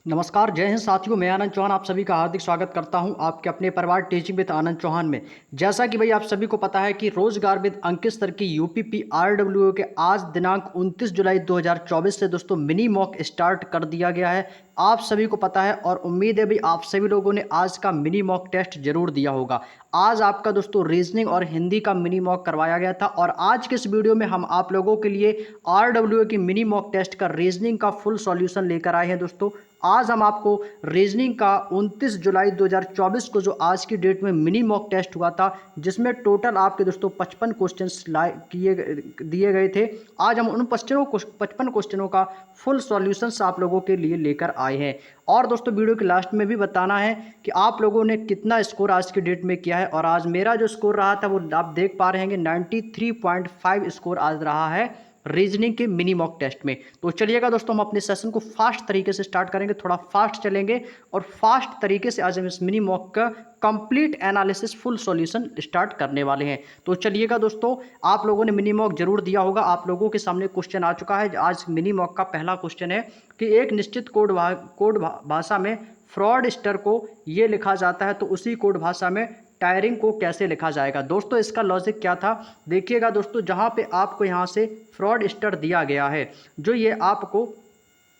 नमस्कार, जय हिंद साथियों। मैं आनंद चौहान आप सभी का हार्दिक स्वागत करता हूं आपके अपने परिवार टीचिंग विद आनंद चौहान में। जैसा कि भाई आप सभी को पता है कि रोजगार विद अंकित सर की यूपीपी आरडब्ल्यूओ के आज दिनांक 29 जुलाई 2024 से दोस्तों मिनी मॉक स्टार्ट कर दिया गया है। आप सभी को पता है और उम्मीद है भाई आप सभी लोगों ने आज का मिनी मॉक टेस्ट जरूर दिया होगा। आज आपका दोस्तों रीजनिंग और हिंदी का मिनी मॉक करवाया गया था और आज के इस वीडियो में हम आप लोगों के लिए आरडब्ल्यूओ की मिनी मॉक टेस्ट का रीजनिंग का फुल सॉल्यूशन लेकर आए हैं दोस्तों। आज हम आपको रीजनिंग का 29 जुलाई 2024 को जो आज की डेट में मिनी मॉक टेस्ट हुआ था, जिसमें टोटल आपके दोस्तों 55 क्वेश्चंस किए दिए गए थे। आज हम उन 55 क्वेश्चनों का फुल सॉल्यूशंस आप लोगों के लिए लेकर आए हैं। और दोस्तों वीडियो के लास्ट में भी बताना है कि आप लोगों ने कितना स्कोर आज की डेट में किया है। और आज मेरा जो स्कोर रहा था वो आप देख पा रहे हैं 93.5 स्कोर आज रहा है रीजनिंग के मिनी मॉक टेस्ट में। तो चलिएगा दोस्तों, हम अपने सेशन को फास्ट तरीके से स्टार्ट करेंगे, थोड़ा फास्ट चलेंगे और फास्ट तरीके से आज हम इस मिनी मॉक का complete analysis full solution start करने वाले हैं। तो चलिएगा दोस्तों, आप लोगों ने मिनी मॉक जरूर दिया होगा। आप लोगों के सामने क्वेश्चन आ चुका है। आज मिनी मॉक का पहला क्वेश्चन है कि एक निश्चित कोड भाषा में फ्रॉडस्टर को ये लिखा जाता है तो उसी कोड भाषा में टायरिंग को कैसे लिखा जाएगा। दोस्तों इसका लॉजिक क्या था, देखिएगा दोस्तों, जहां पे आपको यहां से फ्रॉड स्टर दिया गया है, जो ये आपको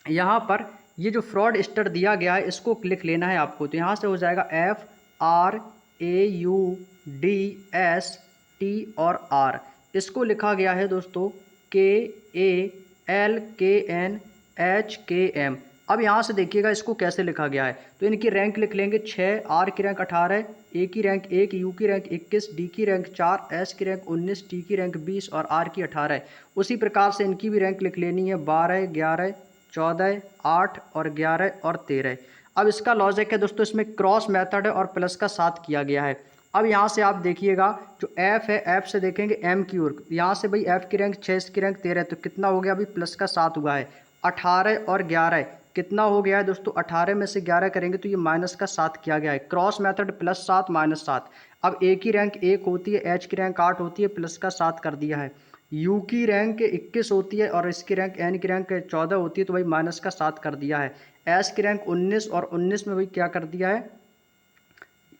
यहाँ पर ये जो फ्रॉड स्टर दिया गया है इसको क्लिक लेना है आपको। तो यहाँ से हो जाएगा FRAUDST और R, इसको लिखा गया है दोस्तों KALKNHKM। अब यहाँ से देखिएगा इसको कैसे लिखा गया है। तो इनकी रैंक लिख लेंगे 6, R की रैंक 18, A की रैंक 1, U की रैंक 21, D की रैंक 4, S की रैंक 19, T की रैंक 20 और R की 18। उसी प्रकार से इनकी भी रैंक लिख लेनी है 12, 11, 14, 8 और 11 और 13। अब इसका लॉजिक है दोस्तों, इसमें क्रॉस मेथड है और प्लस का 7 किया गया है। अब यहाँ से आप देखिएगा जो F है, F से देखेंगे M की ओर। यहाँ से भाई F की रैंक 6, इसकी रैंक 13, तो कितना हो गया, अभी प्लस का 7 हुआ है। 18 और 11 कितना हो गया है दोस्तों, 18 में से 11 करेंगे तो ये माइनस का 7 किया गया है। Cross method +7 -7। अब A की रैंक 1 होती है, H की रैंक 8 होती है, प्लस का 7 कर दिया है। U की रैंक 21 होती है और इसकी रैंक N की रैंक 14 होती है, तो भाई माइनस का 7 कर दिया है। S की रैंक 19 और 19 में भाई क्या कर दिया है,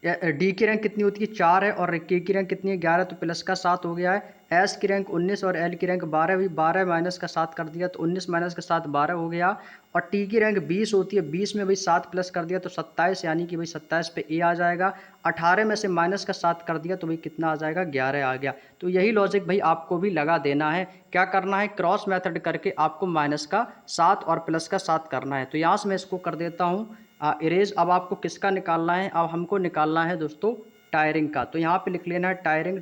डी की रैंक कितनी होती है 4 है और के की रैंक कितनी है 11, तो प्लस का 7 हो गया है। एस की रैंक 19 और एल की रैंक 12, भी 12 माइनस का 7 कर दिया, तो 19 माइनस का 7 12 हो गया। और टी की रैंक 20 होती है, 20 में भाई 7 प्लस कर दिया तो 27, यानी कि भाई 27 पे ए आ जाएगा। 18 में से माइनस का 7 कर दिया तो भाई कितना आ जाएगा, 11 आ गया। तो यही लॉजिक भाई आपको भी लगा देना है। क्या करना है, क्रॉस मेथड करके आपको माइनस का 7 और प्लस का 7 करना है। तो यहाँ से मैं इसको कर देता हूँ इरेज। अब आपको किसका निकालना है, अब हमको निकालना है दोस्तों टायरिंग का। तो यहाँ पे लिख लेना है टायरिंग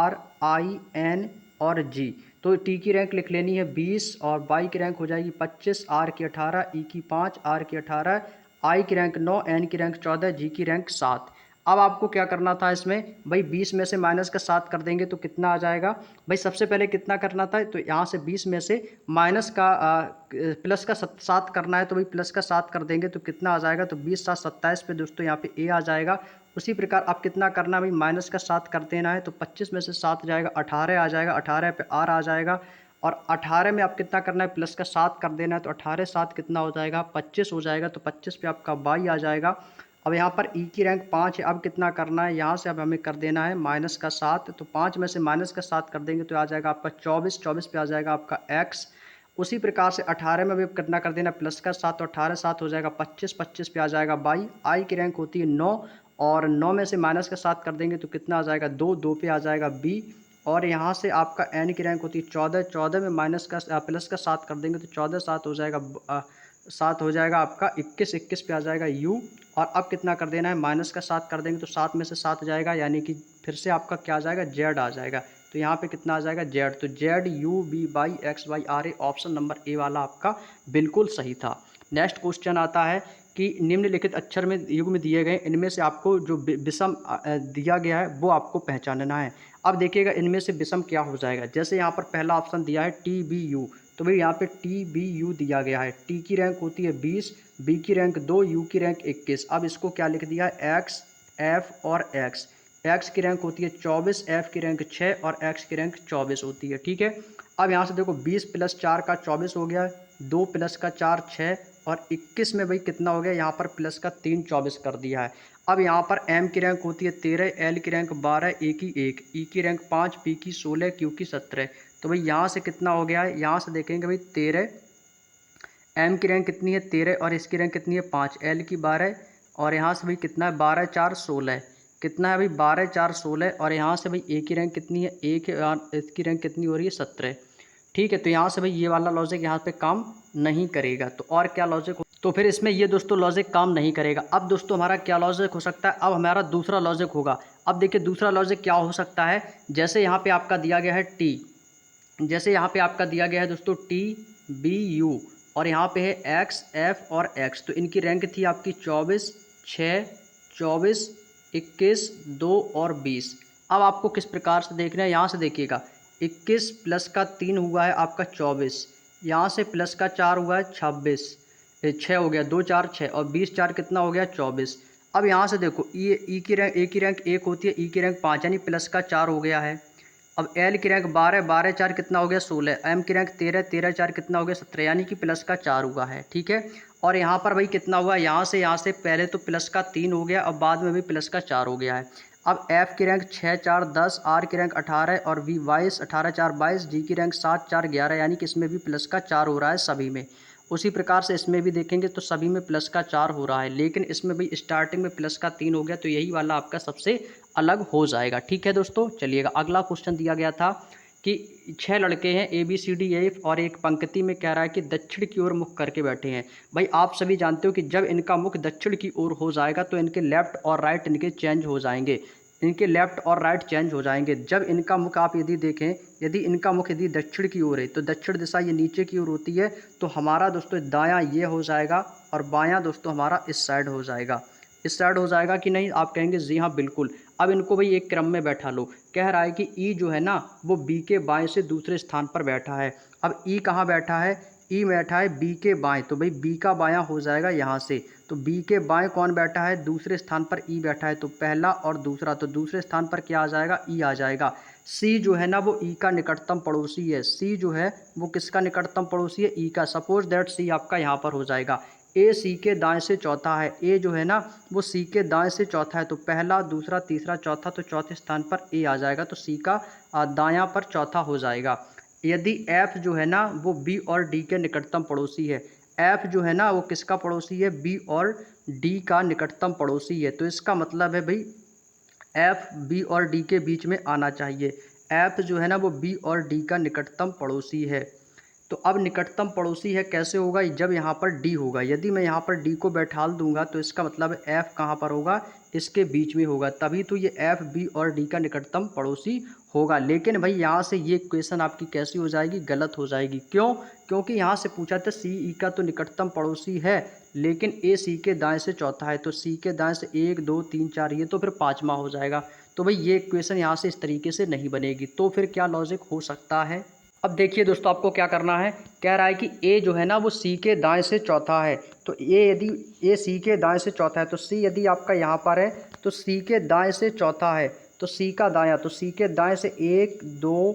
TYRERIN और G। तो टी की रैंक लिख लेनी है 20 और वाई की रैंक हो जाएगी 25, आर की 18, ई की 5, आर की 18, आई की रैंक 9, एन की रैंक 14, जी की रैंक 7। अब आपको क्या करना था इसमें, भाई 20 में से माइनस का 7 कर देंगे तो कितना आ जाएगा। भाई सबसे पहले कितना करना था, तो यहाँ से 20 में से माइनस का प्लस का 7 करना है, तो भाई प्लस का 7 कर देंगे तो कितना आ जाएगा, तो 20 7 27 पे दोस्तों यहाँ पे ए आ जाएगा। उसी प्रकार आप कितना करना है, भाई माइनस का 7 कर देना है, तो 25 में से 7 जाएगा 18 आ जाएगा, 18 पे आर आ जाएगा। और 18 में आप कितना करना है, प्लस का 7 कर देना है, तो 18 7 कितना हो जाएगा, 25 हो जाएगा। तो 25 पे आपका वाई आ जाएगा। अब यहाँ पर ई की रैंक 5 है, अब कितना करना है, यहाँ से अब हमें कर देना है माइनस का 7, तो 5 में से माइनस का 7 कर देंगे तो आ जाएगा आपका 24, 24 पे आ जाएगा आपका एक्स। उसी प्रकार से 18 में भी कितना कर देना, प्लस का 7, तो 18 7 हो जाएगा 25, 25 पे आ जाएगा बाई। आई की रैंक होती है 9 और 9 में से माइनस का 7 कर देंगे तो कितना आ जाएगा 2, 2 पे आ जाएगा बी। और यहाँ से आपका एन की रैंक होती है 14, 14 में माइनस का प्लस का 7 कर देंगे तो 14 7 हो जाएगा 7 हो जाएगा आपका 21, 21 पे आ जाएगा यू। और अब कितना कर देना है, माइनस का 7 कर देंगे तो 7 में से 7 जाएगा, यानी कि फिर से आपका क्या आ जाएगा, जेड आ जाएगा। तो यहाँ पे कितना आ जाएगा, जेड। तो Z U B by X Y R A, option number A वाला आपका बिल्कुल सही था। नेक्स्ट क्वेश्चन आता है कि निम्नलिखित अक्षर में युग में दिए गए इनमें से आपको जो विषम दिया गया है वो आपको पहचानना है। अब देखिएगा इनमें से विषम क्या हो जाएगा। जैसे यहाँ पर पहला ऑप्शन दिया है टी बी यू, तो भाई यहाँ पे टी बी यू दिया गया है। टी की रैंक होती है 20, बी की रैंक 2, यू की रैंक 21। अब इसको क्या लिख दिया है, एक्स एफ और एक्स। एक्स की रैंक होती है 24, एफ की रैंक 6 और एक्स की रैंक 24 होती है। ठीक है, अब यहाँ से देखो 20 + 4 का 24 हो गया, 2 + का 4 6 और 21 में भाई कितना हो गया, यहाँ पर प्लस का 3 24 कर दिया है। अब यहाँ पर एम की रैंक होती है 13, एल की रैंक 12, ए की 1, ई की रैंक 5, पी की 16, क्यू की 17। तो भाई यहाँ से कितना हो गया है, यहाँ से देखेंगे भाई 13, एम की रैंक कितनी है 13 और इसकी रैंक कितनी है 5, एल की 12 और यहाँ से भाई कितना है 12 4 16, कितना है भाई 12 4 16 और यहाँ से भाई ए की रैंक कितनी है, एक इसकी रैंक कितनी हो रही है 17। ठीक है, तो यहाँ से भाई ये वाला लॉजिक यहाँ पे काम नहीं करेगा। तो और क्या लॉजिक हो, तो फिर इसमें ये दोस्तों लॉजिक काम नहीं करेगा। अब दोस्तों हमारा क्या लॉजिक हो सकता है, अब हमारा दूसरा लॉजिक होगा। अब देखिए दूसरा लॉजिक क्या हो सकता है, जैसे यहाँ पे आपका दिया गया है टी, जैसे यहाँ पे आपका दिया गया है दोस्तों टी बी यू और यहाँ पे है एक्स एफ और एक्स, तो इनकी रैंक थी आपकी 24 6 24 21 2 और 20। अब आपको किस प्रकार से देखना है, यहाँ से देखिएगा 21 + का 3 हुआ है आपका 24, यहाँ से प्लस का 4 हुआ है 26, 6 हो गया 2 4 6 और 20 4 कितना हो गया 24। अब यहाँ से देखो ई की रैंक, ए की रैंक 1 होती है, ई की रैंक 5 यानी प्लस का 4 हो गया है। अब एल की रैंक 12, 12 4 कितना हो गया 16, एम की रैंक 13, 13 4 कितना हो गया 17 यानी कि प्लस का 4 हुआ है। ठीक है, और यहाँ पर भाई कितना हुआ, यहाँ से पहले तो प्लस का 3 हो गया और बाद में भी प्लस का 4 हो गया है। अब एफ की रैंक 6 4 10, आर की रैंक 18 और वी 22, 18 4 22, जी की रैंक 7 4 11 यानी कि इसमें भी प्लस का 4 हो रहा है सभी में। उसी प्रकार से इसमें भी देखेंगे तो सभी में प्लस का 4 हो रहा है, लेकिन इसमें भी स्टार्टिंग में प्लस का 3 हो गया, तो यही वाला आपका सबसे अलग हो जाएगा। ठीक है दोस्तों, चलिएगा अगला क्वेश्चन दिया गया था कि 6 लड़के हैं A B C D F और एक पंक्ति में कह रहा है कि दक्षिण की ओर मुख करके बैठे हैं। भाई आप सभी जानते हो कि जब इनका मुख दक्षिण की ओर हो जाएगा तो इनके लेफ्ट और राइट इनके चेंज हो जाएंगे, इनके लेफ्ट और राइट चेंज हो जाएंगे। जब इनका मुख आप यदि देखें, यदि इनका मुख यदि दक्षिण की ओर है तो दक्षिण दिशा ये नीचे की ओर होती है, तो हमारा दोस्तों दायां ये हो जाएगा और बायां दोस्तों हमारा इस साइड हो जाएगा। इस साइड हो जाएगा कि नहीं, आप कहेंगे जी हाँ बिल्कुल। अब इनको भाई एक क्रम में बैठा लो, कह रहा है कि ई जो है ना वो बी के बाएं से दूसरे स्थान पर बैठा है। अब ई कहाँ बैठा है, ई बैठा है बी के बाएं, तो भाई बी का बायां हो जाएगा यहाँ से, तो बी के बाएं कौन बैठा है, दूसरे स्थान पर ई बैठा है, तो पहला और दूसरा, तो दूसरे स्थान पर क्या आ जाएगा, ई आ जाएगा। सी जो है ना वो ई का निकटतम पड़ोसी है, सी जो है वो किसका निकटतम पड़ोसी है, ई का। सपोज दैट सी आपका यहाँ पर हो जाएगा। ए सी के दाएं से चौथा है, ए जो है ना वो सी के दाएं से चौथा है, तो पहला दूसरा तीसरा चौथा, तो चौथे स्थान पर ए आ जाएगा, तो सी का दायां पर चौथा हो जाएगा। यदि एफ जो है ना वो बी और डी के निकटतम पड़ोसी है, एफ जो है ना वो किसका पड़ोसी है, बी और डी का निकटतम पड़ोसी है, तो इसका मतलब है भाई एफ बी और डी के बीच में आना चाहिए। एफ जो है ना वो बी और डी का निकटतम पड़ोसी है। तो अब निकटतम पड़ोसी है कैसे होगा, जब यहाँ पर डी होगा, यदि मैं यहाँ पर डी को बैठाल दूंगा तो इसका मतलब एफ कहाँ पर होगा, इसके बीच में होगा, तभी तो ये एफ बी और डी का निकटतम पड़ोसी होगा। लेकिन भाई यहाँ से ये इक्वेशन आपकी कैसी हो जाएगी, गलत हो जाएगी। क्यों, क्योंकि यहाँ से पूछा था सी ई का तो निकटतम पड़ोसी है, लेकिन ए सी के दाएं से चौथा है, तो सी के दाएं से 1 2 3 4, ये तो फिर पाँचवा हो जाएगा। तो भाई ये इक्वेशन यहाँ से इस तरीके से नहीं बनेगी। तो फिर क्या लॉजिक हो सकता है, अब देखिए दोस्तों आपको क्या करना है, कह रहा है कि ए जो है ना वो सी के दाएं से चौथा है, तो ए यदि ए सी के दाएं से चौथा है, तो सी यदि आपका यहाँ पर है तो सी के दाएं से चौथा है, तो सी का दायां, तो सी के दाएं से 1 2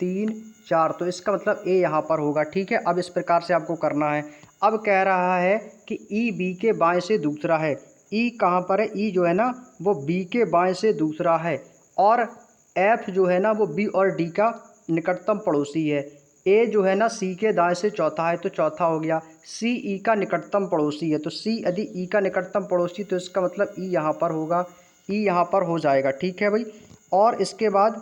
3 4, तो इसका मतलब ए यहाँ पर होगा। ठीक है, अब इस प्रकार से आपको करना है। अब कह रहा है कि ई बी के बाएं से दूसरा है, ई कहाँ पर है, ई जो है ना वो बी के बाएं से दूसरा है, और एफ जो है ना वो बी और डी का निकटतम पड़ोसी है। ए जो है ना सी के दाएं से चौथा है, तो चौथा हो गया। सी ई का निकटतम पड़ोसी है, तो सी यदि ई का निकटतम पड़ोसी, तो इसका मतलब ई यहाँ पर होगा, ई यहाँ पर हो जाएगा। ठीक है भाई, और इसके बाद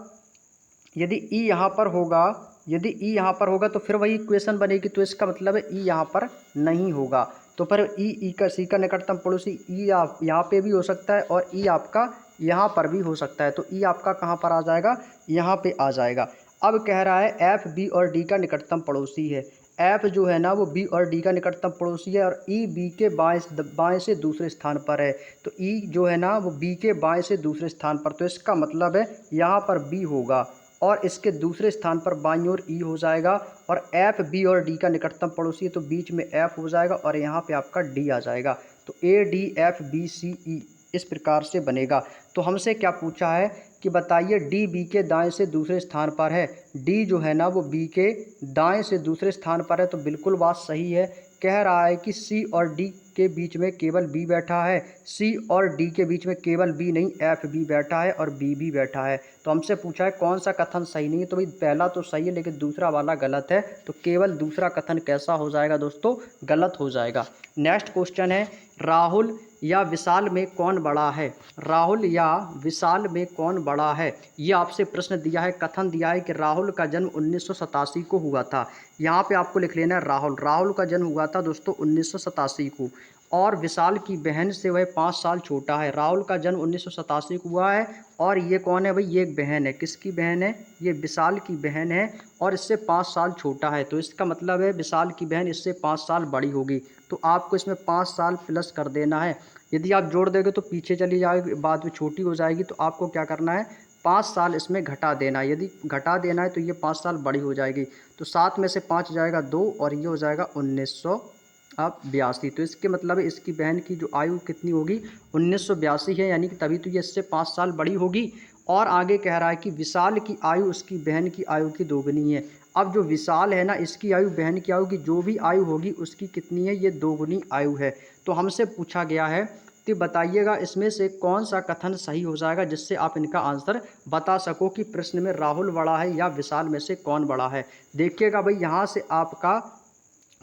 यदि ई यहाँ पर होगा, यदि ई यहाँ पर होगा तो फिर वही इक्वेशन बनेगी, तो इसका मतलब है ई यहाँ पर नहीं होगा, तो फिर ई का सी का निकटतम पड़ोसी ई आप यहाँ पे भी हो सकता है और ई आपका यहाँ पर भी हो सकता है, तो ई आपका कहाँ पर आ जाएगा, यहाँ पे आ जाएगा। अब कह रहा है एफ बी और डी का निकटतम पड़ोसी है, एफ जो है ना वो बी और डी का निकटतम पड़ोसी है, और ई बी के बाएं से दूसरे स्थान पर है, तो ई जो है ना वो बी के बाएं से दूसरे स्थान पर, तो इसका मतलब है यहाँ पर बी होगा और इसके दूसरे स्थान पर बाईं ओर ई हो जाएगा, और एफ बी और डी का निकटतम पड़ोसी है तो बीच में एफ हो जाएगा और यहाँ पे आपका डी आ जाएगा, तो A D F B C E इस प्रकार से बनेगा। तो हमसे क्या पूछा है कि बताइए डी बी के दाएं से दूसरे स्थान पर है। डी जो है ना वो बी के दाएं से दूसरे स्थान पर है, तो बिल्कुल बात सही है। कह रहा है कि सी और डी के बीच में केवल बी बैठा है। सी और डी के बीच में केवल बी नहीं, एफ भी बैठा है और बी भी बैठा है। तो हमसे पूछा है कौन सा कथन सही नहीं है, तो भाई पहला तो सही है लेकिन दूसरा वाला गलत है। तो केवल दूसरा कथन कैसा हो जाएगा दोस्तों, गलत हो जाएगा। नेक्स्ट क्वेश्चन है, राहुल या विशाल में कौन बड़ा है। राहुल या विशाल में कौन बड़ा है, ये आपसे प्रश्न दिया है। कथन दिया है कि राहुल का जन्म 1987 को हुआ था। यहाँ पे आपको लिख लेना है राहुल। राहुल का जन्म हुआ था दोस्तों 1987 को, और विशाल की बहन से वह 5 साल छोटा है। राहुल का जन्म 1987 को हुआ है, और ये कौन है भाई, ये एक बहन है। किसकी बहन है, ये विशाल की बहन है, और इससे 5 साल छोटा है। तो इसका मतलब है विशाल की बहन इससे 5 साल बड़ी होगी। तो आपको इसमें 5 साल प्लस कर देना है। यदि आप जोड़ देंगे तो पीछे चली जाएगी, बाद में छोटी हो जाएगी। तो आपको क्या करना है, 5 साल इसमें घटा देना है। यदि घटा देना है तो ये 5 साल बड़ी हो जाएगी। तो 7 में से 5 जाएगा 2, और ये हो जाएगा 1982। तो इसके मतलब है इसकी बहन की जो आयु कितनी होगी, 1982 है, यानी कि तभी तो ये इससे 5 साल बड़ी होगी। और आगे कह रहा है कि विशाल की आयु उसकी बहन की आयु की दोगुनी है। अब जो विशाल है ना, इसकी आयु बहन की आयु की जो भी आयु होगी उसकी कितनी है, ये दोगुनी आयु है। तो हमसे पूछा गया है कि बताइएगा इसमें से कौन सा कथन सही हो जाएगा, जिससे आप इनका आंसर बता सको कि प्रश्न में राहुल बड़ा है या विशाल में से कौन बड़ा है। देखिएगा भाई, यहाँ से आपका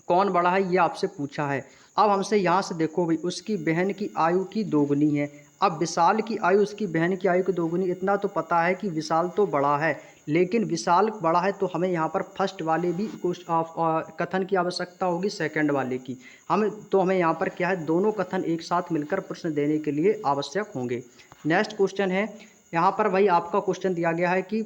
कौन बड़ा है ये आपसे पूछा है। अब हमसे यहाँ से देखो भाई, उसकी बहन की आयु की दोगुनी है। अब विशाल की आयु उसकी बहन की आयु की दोगुनी, इतना तो पता है कि विशाल तो बड़ा है, लेकिन विशाल बड़ा है तो हमें यहाँ पर फर्स्ट वाले भी कुछ कथन की आवश्यकता होगी, सेकंड वाले की। हमें यहाँ पर क्या है, दोनों कथन एक साथ मिलकर प्रश्न देने के लिए आवश्यक होंगे। नेक्स्ट क्वेश्चन है, यहाँ पर भाई आपका क्वेश्चन दिया गया है कि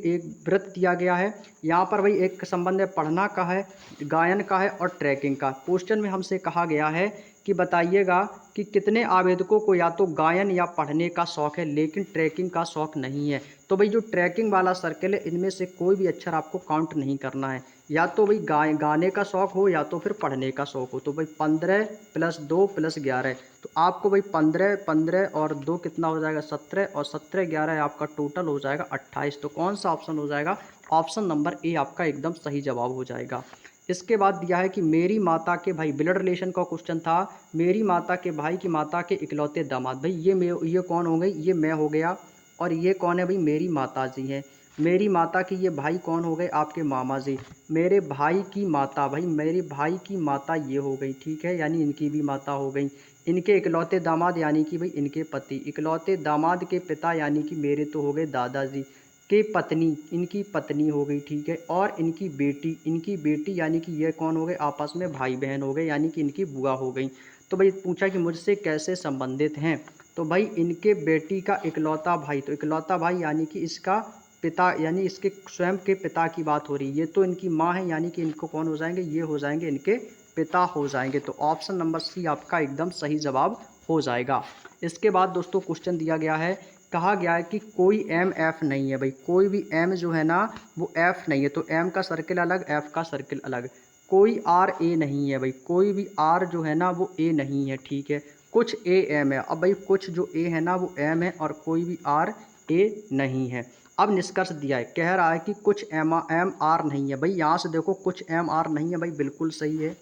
एक व्रत दिया गया है। यहाँ पर भाई एक संबंध है पढ़ना का है, गायन का है और ट्रैकिंग का। क्वेश्चन में हमसे कहा गया है कि बताइएगा कि कितने आवेदकों को या तो गायन या पढ़ने का शौक है लेकिन ट्रैकिंग का शौक नहीं है। तो भाई जो ट्रैकिंग वाला सर्कल है, इनमें से कोई भी अक्षर आपको काउंट नहीं करना है। या तो भाई गाने का शौक हो या तो फिर पढ़ने का शौक हो। तो भाई 15 + 2 + 11, तो आपको भाई 15 और 2 कितना हो जाएगा, 17, और 17 11 आपका टोटल हो जाएगा 28। तो कौन सा ऑप्शन हो जाएगा, ऑप्शन नंबर ए आपका एकदम सही जवाब हो जाएगा। इसके बाद दिया है कि मेरी माता के भाई, ब्लड रिलेशन का क्वेश्चन था। मेरी माता के भाई की माता के इकलौते दामाद, भाई ये कौन हो गई, ये मैं हो गया। और ये कौन है भाई, मेरी माता जी हैं। मेरी माता की ये भाई कौन हो गए, आपके मामा जी। मेरे भाई की माता, भाई मेरे भाई की माता ये हो गई, ठीक है, यानी इनकी भी माता हो गई। इनके इकलौते दामाद यानी कि भाई इनके पति। इकलौते दामाद के पिता यानी कि मेरे तो हो गए दादाजी के पत्नी, इनकी पत्नी हो गई, ठीक है। और इनकी बेटी यानी कि ये कौन हो गए, आपस में भाई बहन हो गए, यानी कि इनकी बुआ हो गई। तो भाई पूछा कि मुझसे कैसे संबंधित हैं, तो भाई इनके बेटी का इकलौता भाई, तो इकलौता भाई यानी कि इसका पिता, यानी इसके स्वयं के पिता की बात हो रही है। ये तो इनकी माँ है, यानी कि इनको कौन हो जाएंगे, ये हो जाएंगे इनके पिता हो जाएंगे। तो ऑप्शन नंबर सी आपका एकदम सही जवाब हो जाएगा। इसके बाद दोस्तों क्वेश्चन दिया गया है, कहा गया है कि कोई एम एफ नहीं है। भाई कोई भी एम जो है ना वो एफ नहीं है, तो एम का सर्किल अलग, एफ का सर्किल अलग। कोई आर ए नहीं है, भाई कोई भी आर जो है ना वो ए नहीं है, ठीक है। कुछ ए एम है। अब भाई कुछ जो ए है ना वो एम है, और कोई भी आर ए नहीं है। अब निष्कर्ष दिया है, कह रहा है कि कुछ एम आर नहीं है। भाई यहाँ से देखो, कुछ एम आर नहीं है, भाई बिल्कुल सही है।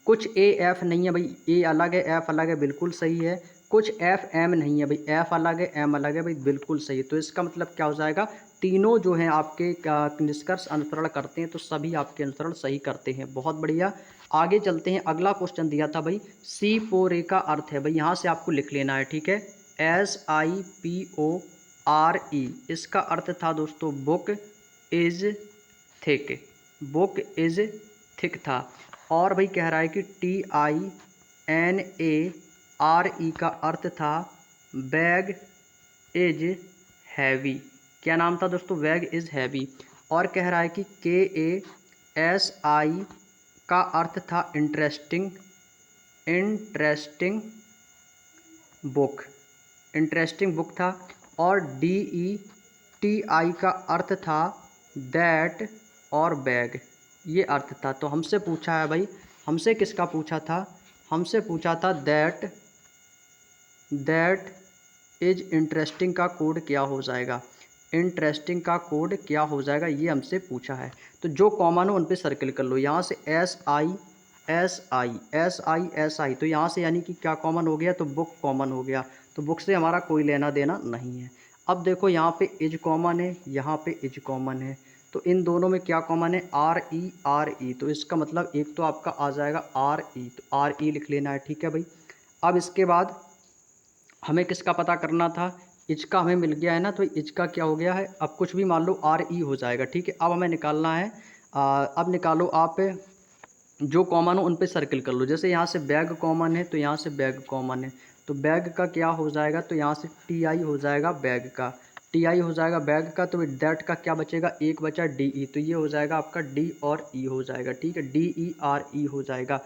कुछ ए एफ नहीं है, भाई ए अलग है एफ अलग है, बिल्कुल सही है। कुछ एफ एम नहीं है, भाई एफ अलग है एम अलग है, भाई बिल्कुल सही है। तो इसका मतलब क्या हो जाएगा, तीनों जो हैं आपके निष्कर्ष अनुसरण करते हैं, तो सभी आपके अनुसरण सही करते हैं। बहुत बढ़िया, आगे चलते हैं। अगला क्वेश्चन दिया था भाई, C4A का अर्थ है। भाई यहाँ से आपको लिख लेना है, ठीक है। SIPORE, इसका अर्थ था दोस्तों book is thick. Book is thick था। और भाई कह रहा है कि TINARE का अर्थ था बैग इज हैवी। क्या नाम था दोस्तों, बैग इज हैवी। और कह रहा है कि KASI का अर्थ था इंटरेस्टिंग बुक। इंटरेस्टिंग बुक था। और DETI का अर्थ था दैट और बैग, ये अर्थ था। तो हमसे पूछा है भाई, हमसे किसका पूछा था, हमसे पूछा था दैट दैट इज इंटरेस्टिंग का कोड क्या हो जाएगा? इंटरेस्टिंग का कोड क्या हो जाएगा, ये हमसे पूछा है। तो जो कॉमन हो उन पे सर्किल कर लो। यहाँ से S I S I S I S I, तो यहाँ से यानी कि क्या कॉमन हो गया, तो बुक कॉमन हो गया। तो बुक से हमारा कोई लेना देना नहीं है। अब देखो यहाँ पे इज कॉमन है, यहाँ पे इज कॉमन है, तो इन दोनों में क्या कॉमन है, आर ई। तो इसका मतलब एक तो आपका आ जाएगा आर ई, तो आर ई लिख लेना है, ठीक है भाई। अब इसके बाद हमें किसका पता करना था, इच का हमें मिल गया है ना, तो इच का क्या हो गया है, अब कुछ भी मान लो आर ई हो जाएगा, ठीक है। अब हमें निकालना है, अब निकालो आप, जो कॉमन हो उन पे सर्किल कर लो। जैसे यहाँ से बैग कॉमन है, तो यहाँ से बैग कॉमन है, तो बैग का क्या हो जाएगा, तो यहाँ से टी आई हो जाएगा बैग का, टी आई हो जाएगा बैग का। तो दैट का क्या बचेगा, एक बचा डी ई, तो ये हो जाएगा आपका डी और ई हो जाएगा, ठीक है, डी ई आर ई हो जाएगा।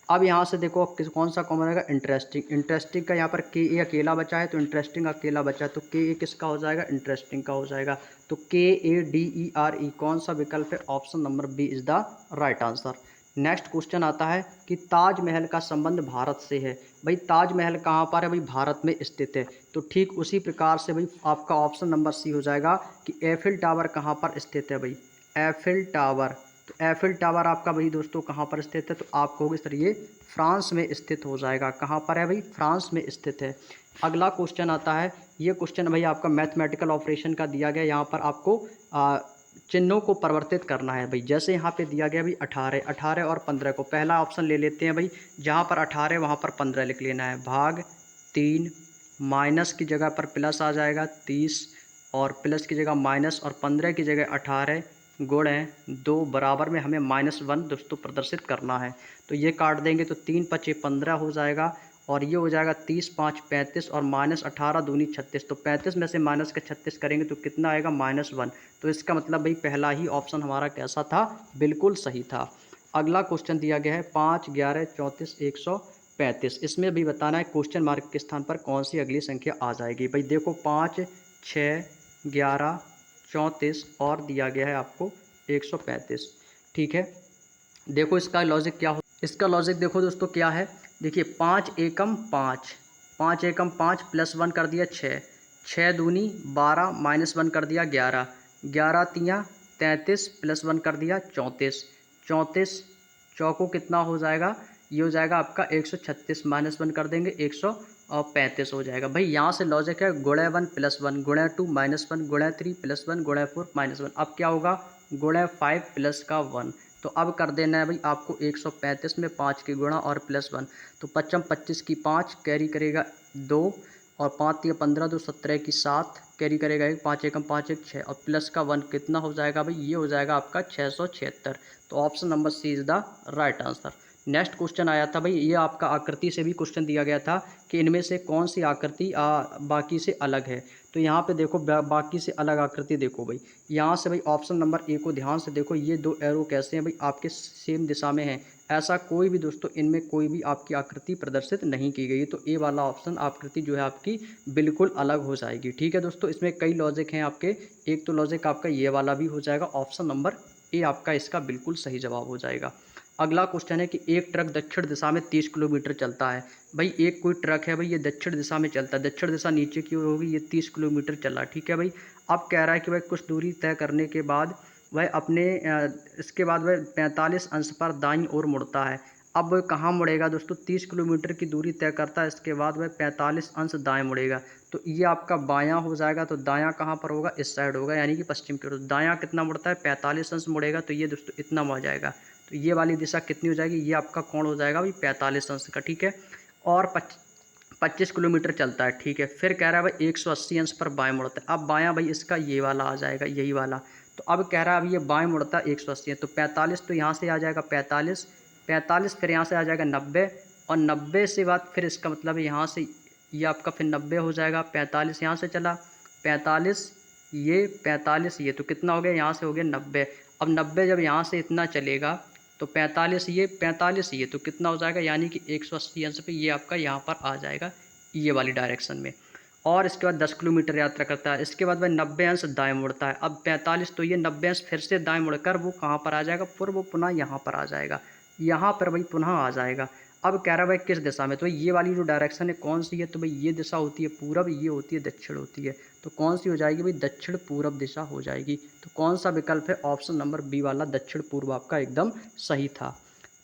अब यहाँ से देखो कौन सा कॉमन रहेगा, इंटरेस्टिंग। इंटरेस्टिंग का यहाँ पर के ए अकेला बचा है, तो इंटरेस्टिंग अकेला बचा है, तो के ए किसका हो जाएगा, इंटरेस्टिंग का हो जाएगा। तो के A D E R E कौन सा विकल्प है, option number B is the right answer. Next question आता है कि ताजमहल का संबंध भारत से है। भाई ताजमहल कहाँ पर है, भाई भारत में स्थित है। तो ठीक उसी प्रकार से भाई आपका ऑप्शन नंबर सी हो जाएगा कि एफिल टावर कहाँ पर स्थित है, भाई एफिल टावर। तो एफिल टावर आपका भाई दोस्तों कहाँ पर स्थित है, तो आप कहोगे सर ये फ्रांस में स्थित हो जाएगा। कहाँ पर है भाई, फ्रांस में स्थित है। अगला क्वेश्चन आता है, ये क्वेश्चन भाई आपका मैथमेटिकल ऑपरेशन का दिया गया। यहाँ पर आपको चिन्हों को परिवर्तित करना है भाई। जैसे यहाँ पे दिया गया भाई 18, 18 और 15 को पहला ऑप्शन ले लेते हैं भाई। जहाँ पर 18 वहाँ पर 15 लिख लेना है, भाग 3, माइनस की जगह पर प्लस आ जाएगा 30, और प्लस की जगह माइनस, और 15 की जगह 18 गुणे 2 बराबर में हमें -1 दोस्तों प्रदर्शित करना है। तो ये काट देंगे तो 3 × 5 = 15 हो जाएगा, और ये हो जाएगा 30 × 5 = 35, और -18 दूनी 36। तो 35 में से माइनस का 36 करेंगे तो कितना आएगा, -1। तो इसका मतलब भाई पहला ही ऑप्शन हमारा कैसा था, बिल्कुल सही था। अगला क्वेश्चन दिया गया है 5, 11, 34, 135। इसमें भी बताना है क्वेश्चन मार्क के स्थान पर कौन सी अगली संख्या आ जाएगी। भाई देखो 5, 6, 11, 34 और दिया गया है आपको 135, ठीक है। देखो इसका लॉजिक क्या हो, इसका लॉजिक देखो दोस्तों क्या है। देखिए 5 एकम 5, 5 एकम 5 +1 कर दिया 6, 6 दूनी 12 -1 कर दिया 11, 11 तियाँ 33 +1 कर दिया 34, 34 चौको कितना हो जाएगा, ये हो जाएगा आपका 136, -1 कर देंगे 135 हो जाएगा। भाई यहाँ से लॉजिक है गुणे 1 +1 गुणे 2 -1 गुणे 3 +1 गुणे 4 -1। अब क्या होगा, गुणे 5 प्लस का 1। तो अब कर देना है भाई आपको 135 में 5 की गुणा और +1। तो 5 × 25 की 5 कैरी करेगा 2, और 5 × 15 2 17 की 7 कैरी करेगा 1, 5 एकम 5 1 6, और प्लस का 1 कितना हो जाएगा भाई, ये हो जाएगा आपका 676। तो option number C is the right answer. Next question आया था भाई, ये आपका आकृति से भी क्वेश्चन दिया गया था कि इनमें से कौन सी आकृति बाकी से अलग है। तो यहाँ पे देखो बाकी से अलग आकृति देखो भाई, यहाँ से भाई ऑप्शन नंबर ए को ध्यान से देखो, ये 2 एरो कैसे हैं भाई, आपके सेम दिशा में हैं। ऐसा कोई भी दोस्तों इनमें कोई भी आपकी आकृति प्रदर्शित नहीं की गई, तो ए वाला ऑप्शन आकृति जो है आपकी बिल्कुल अलग हो जाएगी, ठीक है दोस्तों। इसमें कई लॉजिक हैं आपके, एक तो लॉजिक आपका ये वाला भी हो जाएगा, ऑप्शन नंबर ए आपका इसका बिल्कुल सही जवाब हो जाएगा। अगला क्वेश्चन है कि एक ट्रक दक्षिण दिशा में 30 किलोमीटर चलता है। भाई एक कोई ट्रक है भाई, ये दक्षिण दिशा में चलता है, दक्षिण दिशा नीचे की ओर होगी, ये 30 किलोमीटर चला, ठीक है भाई। अब कह रहा है कि भाई कुछ दूरी तय करने के बाद वह अपने इसके बाद वह 45 अंश पर दाईं ओर मुड़ता है। अब वह कहाँ मुड़ेगा दोस्तों, 30 किलोमीटर की दूरी तय करता है, इसके बाद वह 45 अंश दाएं मुड़ेगा। तो ये आपका बायां हो जाएगा, तो दायां कहाँ पर होगा, इस साइड होगा, यानी कि पश्चिम की ओर। दायां कितना मुड़ता है, 45 अंश मुड़ेगा, तो ये दोस्तों इतना मुड़ जाएगा। तो ये वाली दिशा कितनी हो जाएगी, ये आपका कोण हो जाएगा भाई 45 अंश का, ठीक है। और 25 किलोमीटर चलता है, ठीक है। फिर कह रहा है भाई 180 अंश पर बाएं मुड़ता है। अब बायां भाई इसका ये वाला आ जाएगा, यही वाला। तो अब कह रहा है अब ये बाएं मुड़ता है 180 है, तो 45 तो यहाँ से आ जाएगा 45, 45 फिर यहाँ से आ जाएगा 90, और 90 से बाद फिर इसका मतलब यहाँ से ये आपका फिर 90 हो जाएगा। 45 यहाँ से चला, 45 ये 45 ये, तो कितना हो गया, यहाँ से हो गया 90। अब 90 जब यहाँ से इतना चलेगा तो 45 ये 45 ये, तो कितना हो जाएगा, यानी कि 180 अंश पे ये आपका यहाँ पर आ जाएगा, ये वाली डायरेक्शन में। और इसके बाद 10 किलोमीटर यात्रा करता है। इसके बाद वह 90 अंश दाएं मुड़ता है। अब 45 तो ये 90 अंश फिर से दाएं मुड़कर वो कहाँ पर आ जाएगा, फिर वो पुनः यहाँ पर आ जाएगा, यहाँ पर भाई पुनः आ जाएगा। अब कह रहा है भाई किस दिशा में, तो ये वाली जो डायरेक्शन है कौन सी है, तो भाई ये दिशा होती है पूरब, ये होती है दक्षिण होती है, तो कौन सी हो जाएगी भाई, दक्षिण पूरब दिशा हो जाएगी। तो कौन सा विकल्प है, ऑप्शन नंबर बी वाला दक्षिण पूर्व आपका एकदम सही था।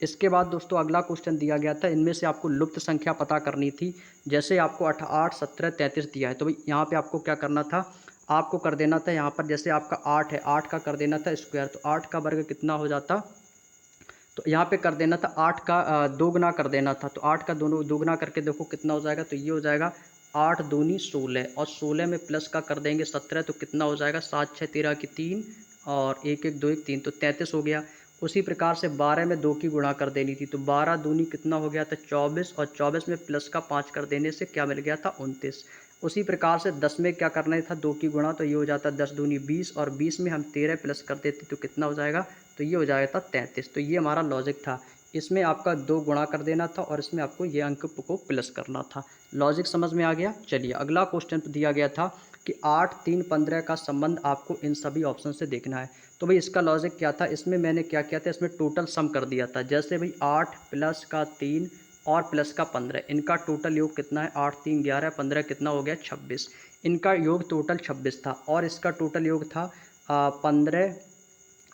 इसके बाद दोस्तों अगला क्वेश्चन दिया गया था, इनमें से आपको लुप्त संख्या पता करनी थी। जैसे आपको 8, 17, 33 दिया है, तो भाई यहाँ पे आपको क्या करना था, आपको कर देना था यहाँ पर, जैसे आपका 8 है, 8 का कर देना था स्क्वायर, तो 8 का वर्ग कितना हो जाता, तो यहाँ पे कर देना था 8 का दोगुना कर देना था, तो 8 का दोनों दोगुना करके देखो कितना हो जाएगा, तो ये हो जाएगा 8 दूनी 16, और 16 में प्लस का कर देंगे 17, तो कितना हो जाएगा 7 6 13 की 3, और 1 1 2 1 3, तो 33 हो गया। उसी प्रकार से 12 में 2 की गुणा कर देनी थी, तो 12 दूनी कितना हो गया था 24, और 24 में प्लस का 5 कर देने से क्या मिल गया था 29। उसी प्रकार से 10 में क्या करना था 2 की गुणा, तो ये हो जाता 10 दूनी 20, और 20 में हम 13 प्लस कर देते तो कितना हो जाएगा, तो ये हो जाएगा 33। तो ये हमारा लॉजिक था, इसमें आपका 2 गुणा कर देना था और इसमें आपको ये अंक को प्लस करना था। लॉजिक समझ में आ गया। चलिए अगला क्वेश्चन दिया गया था कि 8, 3, 15 का संबंध आपको इन सभी ऑप्शन से देखना है। तो भाई इसका लॉजिक क्या था, इसमें मैंने क्या किया था, इसमें टोटल सम कर दिया था। जैसे भाई 8 प्लस का 3 और प्लस का 15, इनका टोटल योग कितना है, 8 3 11, 15 कितना हो गया 26, इनका योग टोटल 26 था, और इसका टोटल योग था 15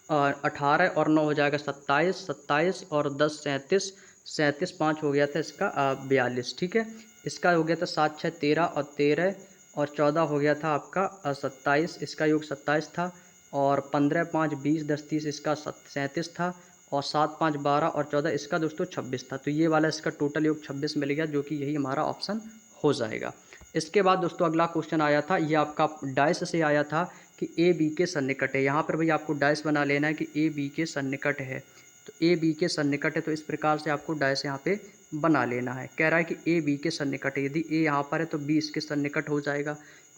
और 18 और 9 हो जाएगा 27, 27 और 10 37, 37 5 हो गया था इसका 42, ठीक है। इसका हो गया था 7 6 13 और 13 और 14 हो गया था आपका 27, इसका योग 27 था, और 15 5 20 10 30 इसका 37 था, और 7 5 12 और 14 इसका दोस्तों 26 था। तो ये वाला इसका टोटल योग 26 मिल गया, जो कि यही हमारा ऑप्शन हो जाएगा। इसके बाद दोस्तों अगला क्वेश्चन आया था, ये आपका डाइस से आया था कि ए बी के सन्निकट है। यहाँ पर भाई आपको डाइस बना लेना है कि ए बी के सन्निकट है, तो ए बी के सन्निकट है, तो इस प्रकार से आपको डाइस यहाँ पे बना लेना है। कह रहा है कि ए बी के सन्निकट है, यदि ए यहाँ पर है तो बी इसके सन्निकट हो जाएगा।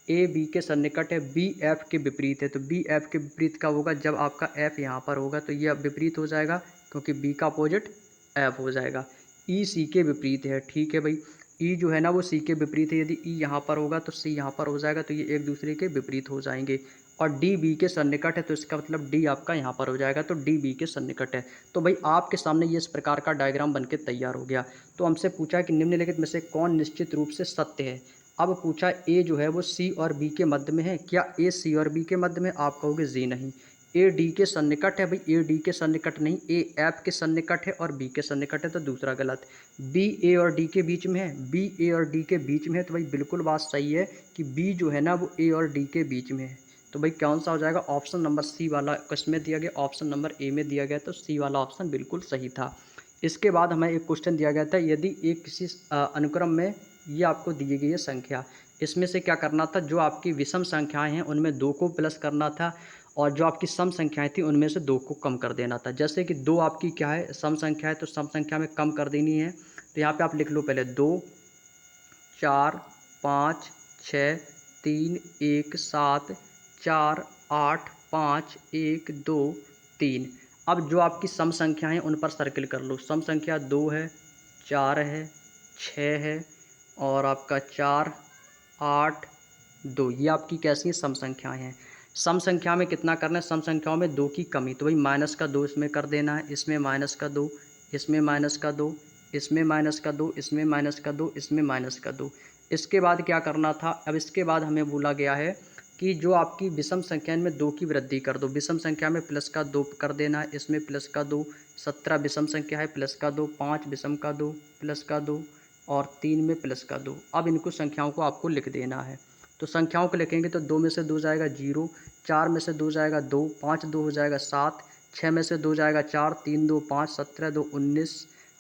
ए बी के सन्निकट है, बी एफ के विपरीत है, तो बी एफ के विपरीत कब होगा, जब आपका एफ यहाँ पर होगा, तो ये विपरीत हो जाएगा क्योंकि बी का अपोजिट एफ हो जाएगा। ई सी के विपरीत है, ठीक है भाई, ई जो है ना वो सी के विपरीत है, यदि ई यहाँ पर होगा तो सी यहाँ पर हो जाएगा, तो ये एक दूसरे के विपरीत हो जाएंगे। और डी बी के सन्निकट है, तो इसका मतलब डी आपका यहाँ पर हो जाएगा, तो डी बी के सन्निकट है। तो भाई आपके सामने ये इस प्रकार का डायग्राम बनके तैयार हो गया। तो हमसे पूछा कि निम्नलिखित में से कौन निश्चित रूप से सत्य है। अब पूछा ए जो है वो सी और बी के मध्य में है, क्या ए सी और बी के मध्य में, आप कहोगे जी नहीं। ए डी के सन्निकट है, भाई ए डी के सन्निकट नहीं, ए एफ के सन्निकट है और बी के सन्निकट है, तो दूसरा गलत। बी ए और डी के बीच में है, बी ए और डी के बीच में है, तो भाई बिल्कुल बात सही है कि बी जो है ना वो ए और डी के बीच में है। तो भाई कौन सा हो जाएगा, ऑप्शन नंबर सी वाला किसमें दिया गया, ऑप्शन नंबर ए में दिया गया, तो सी वाला ऑप्शन बिल्कुल सही था। इसके बाद हमें एक क्वेश्चन दिया गया था, यदि एक किसी अनुक्रम में ये आपको दी गई है संख्या, इसमें से क्या करना था, जो आपकी विषम संख्याएं हैं उनमें 2 को प्लस करना था, और जो आपकी सम संख्याएं थी उनमें से 2 को कम कर देना था। जैसे कि 2 आपकी क्या है सम संख्या है, तो सम संख्या में कम कर देनी है, तो यहाँ पे आप लिख लो पहले 2 4 5 6 3 1 7 4 8 5 1 2 3। अब जो आपकी सम संख्या हैं उन पर सर्किल कर लो। सम संख्या 2 है, 4 है, 6 है, और आपका 4 8 2, ये आपकी कैसी सम संख्याएं हैं। सम संख्या में कितना करना है, सम संख्याओं में 2 की कमी, तो भाई माइनस का 2 इसमें कर देना है, इसमें माइनस का 2, इसमें माइनस का 2, इसमें माइनस का 2, इसमें माइनस का 2, इसमें माइनस का 2। इसके बाद क्या करना था, अब इसके बाद हमें बोला गया है कि जो आपकी विषम संख्या में 2 की वृद्धि कर दो। विषम संख्या में प्लस का 2 कर देना है, इसमें प्लस का 2, 17 विषम संख्या है प्लस का 2, 5 विषम का 2 प्लस का 2, और 3 में प्लस का 2। अब इनको संख्याओं को आपको लिख देना है। तो संख्याओं को लिखेंगे तो 2 में से 2 जाएगा 0, 4 में से 2 जाएगा 2, 5 2 हो जाएगा 7, 6 में से 2 जाएगा 4, 3 2 5, 17 2 19,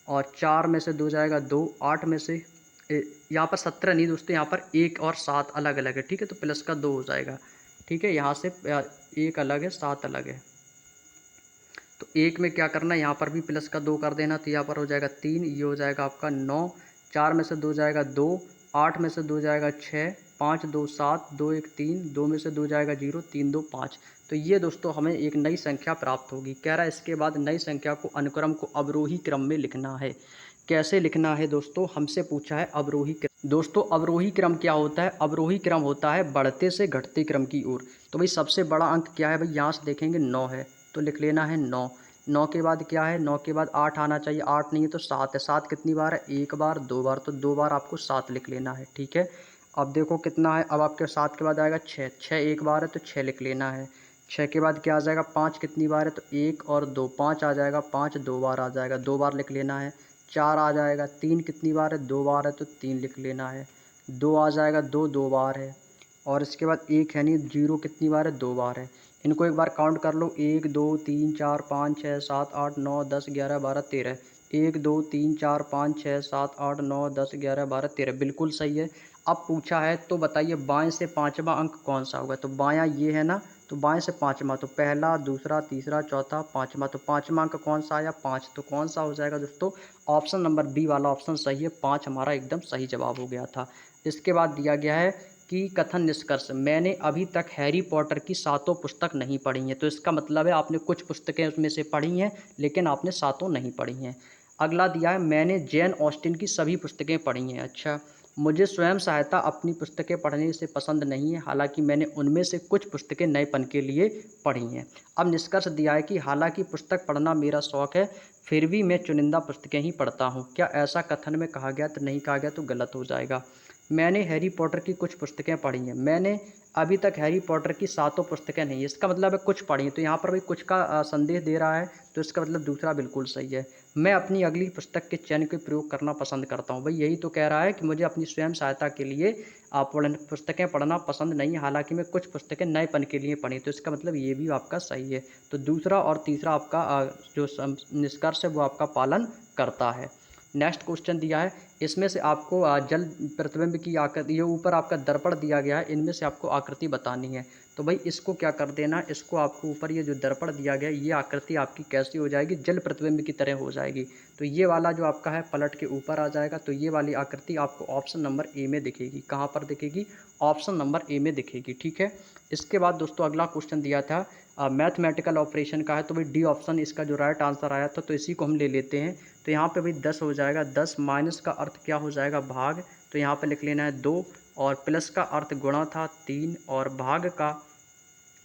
और 4 में से 2 जाएगा 2, 8 में से यहाँ पर 17 नहीं दोस्तों, यहाँ पर 1 और 7 अलग अलग है, ठीक है, तो प्लस का 2 हो जाएगा, ठीक है। यहाँ से 1 अलग है 7 अलग है, तो 1 में क्या करना है, यहाँ पर भी प्लस का 2 कर देना, तो यहाँ पर हो जाएगा 3, ये हो जाएगा आपका 9, 4 में से 2 जाएगा 2, 8 में से 2 जाएगा 6, 5 2 7, 2 1 3, 2 में से 2 जाएगा 0, 3 2 5। तो ये दोस्तों हमें एक नई संख्या प्राप्त होगी। कह रहा है इसके बाद नई संख्या को अनुक्रम को अवरोही क्रम में लिखना है। कैसे लिखना है दोस्तों, हमसे पूछा है अवरोही क्रम। दोस्तों अवरोही क्रम क्या होता है, अवरोही क्रम होता है बढ़ते से घटते क्रम की ओर। तो भाई सबसे बड़ा अंक क्या है, भाई यहाँ से देखेंगे 9 है, तो लिख लेना है 9। 9 के बाद क्या है, 9 के बाद 8 आना चाहिए, 8 नहीं है तो 7 है। 7 कितनी बार है, एक बार, दो बार, तो 2 बार आपको 7 लिख लेना है, ठीक है। अब देखो कितना है, अब आपके 7 के बाद आएगा 6, 6 एक बार है तो 6 लिख लेना है। 6 के बाद क्या आ जाएगा, 5 कितनी बार है, तो 1 और 2, 5 आ जाएगा, 5 2 बार आ जाएगा, 2 बार लिख लेना है। 4 आ जाएगा, 3 कितनी बार है, 2 बार है तो 3 लिख लेना है। 2 आ जाएगा, 2 2 बार है। और इसके बाद 1 है नहीं, 0 कितनी बार है, 2 बार है। इनको एक बार काउंट कर लो, 1 2 3 4 5 6 7 8 9 10 11 12 13। 1 2 3 4 5 6 7 8 9 10 11 12 13, बिल्कुल सही है। अब पूछा है तो बताइए बाएं से पाँचवा अंक कौन सा होगा, तो बायां ये है ना, तो बाएं से पाँचवा, तो पहला, दूसरा, तीसरा, चौथा, पाँचवा, तो पाँचवा अंक कौन सा आया, 5, तो कौन सा हो जाएगा दोस्तों, ऑप्शन नंबर बी वाला ऑप्शन सही है, 5 हमारा एकदम सही जवाब हो गया था। इसके बाद दिया गया है कि कथन निष्कर्ष, मैंने अभी तक हैरी पॉटर की सातों पुस्तक नहीं पढ़ी हैं, तो इसका मतलब है आपने कुछ पुस्तकें उसमें से पढ़ी हैं लेकिन आपने सातों नहीं पढ़ी हैं। अगला दिया है, मैंने जैन ऑस्टिन की सभी पुस्तकें पढ़ी हैं। अच्छा, मुझे स्वयं सहायता अपनी पुस्तकें पढ़ने से पसंद नहीं है, हालांकि मैंने उनमें से कुछ पुस्तकें नएपन के लिए पढ़ी हैं। अब निष्कर्ष दिया है कि हालांकि पुस्तक पढ़ना मेरा शौक़ है, फिर भी मैं चुनिंदा पुस्तकें ही पढ़ता हूँ। क्या ऐसा कथन में कहा गया, तो नहीं कहा गया तो गलत हो जाएगा। मैंने हैरी पॉटर की कुछ पुस्तकें पढ़ी हैं, मैंने अभी तक हैरी पॉटर की सातों पुस्तकें नहीं, इसका मतलब है कुछ पढ़ी हैं, तो यहाँ पर भी कुछ का संदेश दे रहा है, तो इसका मतलब दूसरा बिल्कुल सही है। मैं अपनी अगली पुस्तक के चयन के प्रयोग करना पसंद करता हूँ, भाई यही तो कह रहा है कि मुझे अपनी स्वयं सहायता के लिए पुस्तकें पढ़ना पसंद नहीं है, हालांकि मैं कुछ पुस्तकें नएपन के लिए पढ़ी, तो इसका मतलब ये भी आपका सही है। तो दूसरा और तीसरा आपका जो निष्कर्ष है वो आपका पालन करता है। नेक्स्ट क्वेश्चन दिया है, इसमें से आपको जल प्रतिबिंब की आकृति, ये ऊपर आपका दर्पण दिया गया है, इनमें से आपको आकृति बतानी है। तो भाई इसको क्या कर देना, इसको आपको ऊपर ये जो दर्पण दिया गया है, ये आकृति आपकी कैसी हो जाएगी, जल प्रतिबिंब की तरह हो जाएगी। तो ये वाला जो आपका है पलट के ऊपर आ जाएगा, तो ये वाली आकृति आपको ऑप्शन नंबर ए में दिखेगी। कहाँ पर दिखेगी, ऑप्शन नंबर ए में दिखेगी, ठीक है। इसके बाद दोस्तों अगला क्वेश्चन दिया था मैथमेटिकल ऑपरेशन का है, तो भाई डी ऑप्शन इसका जो राइट आंसर आया था, तो इसी को हम ले लेते हैं। तो यहाँ पे भाई 10 हो जाएगा, 10 माइनस का अर्थ क्या हो जाएगा, भाग, तो यहाँ पे लिख लेना है 2, और प्लस का अर्थ गुणा था 3, और भाग का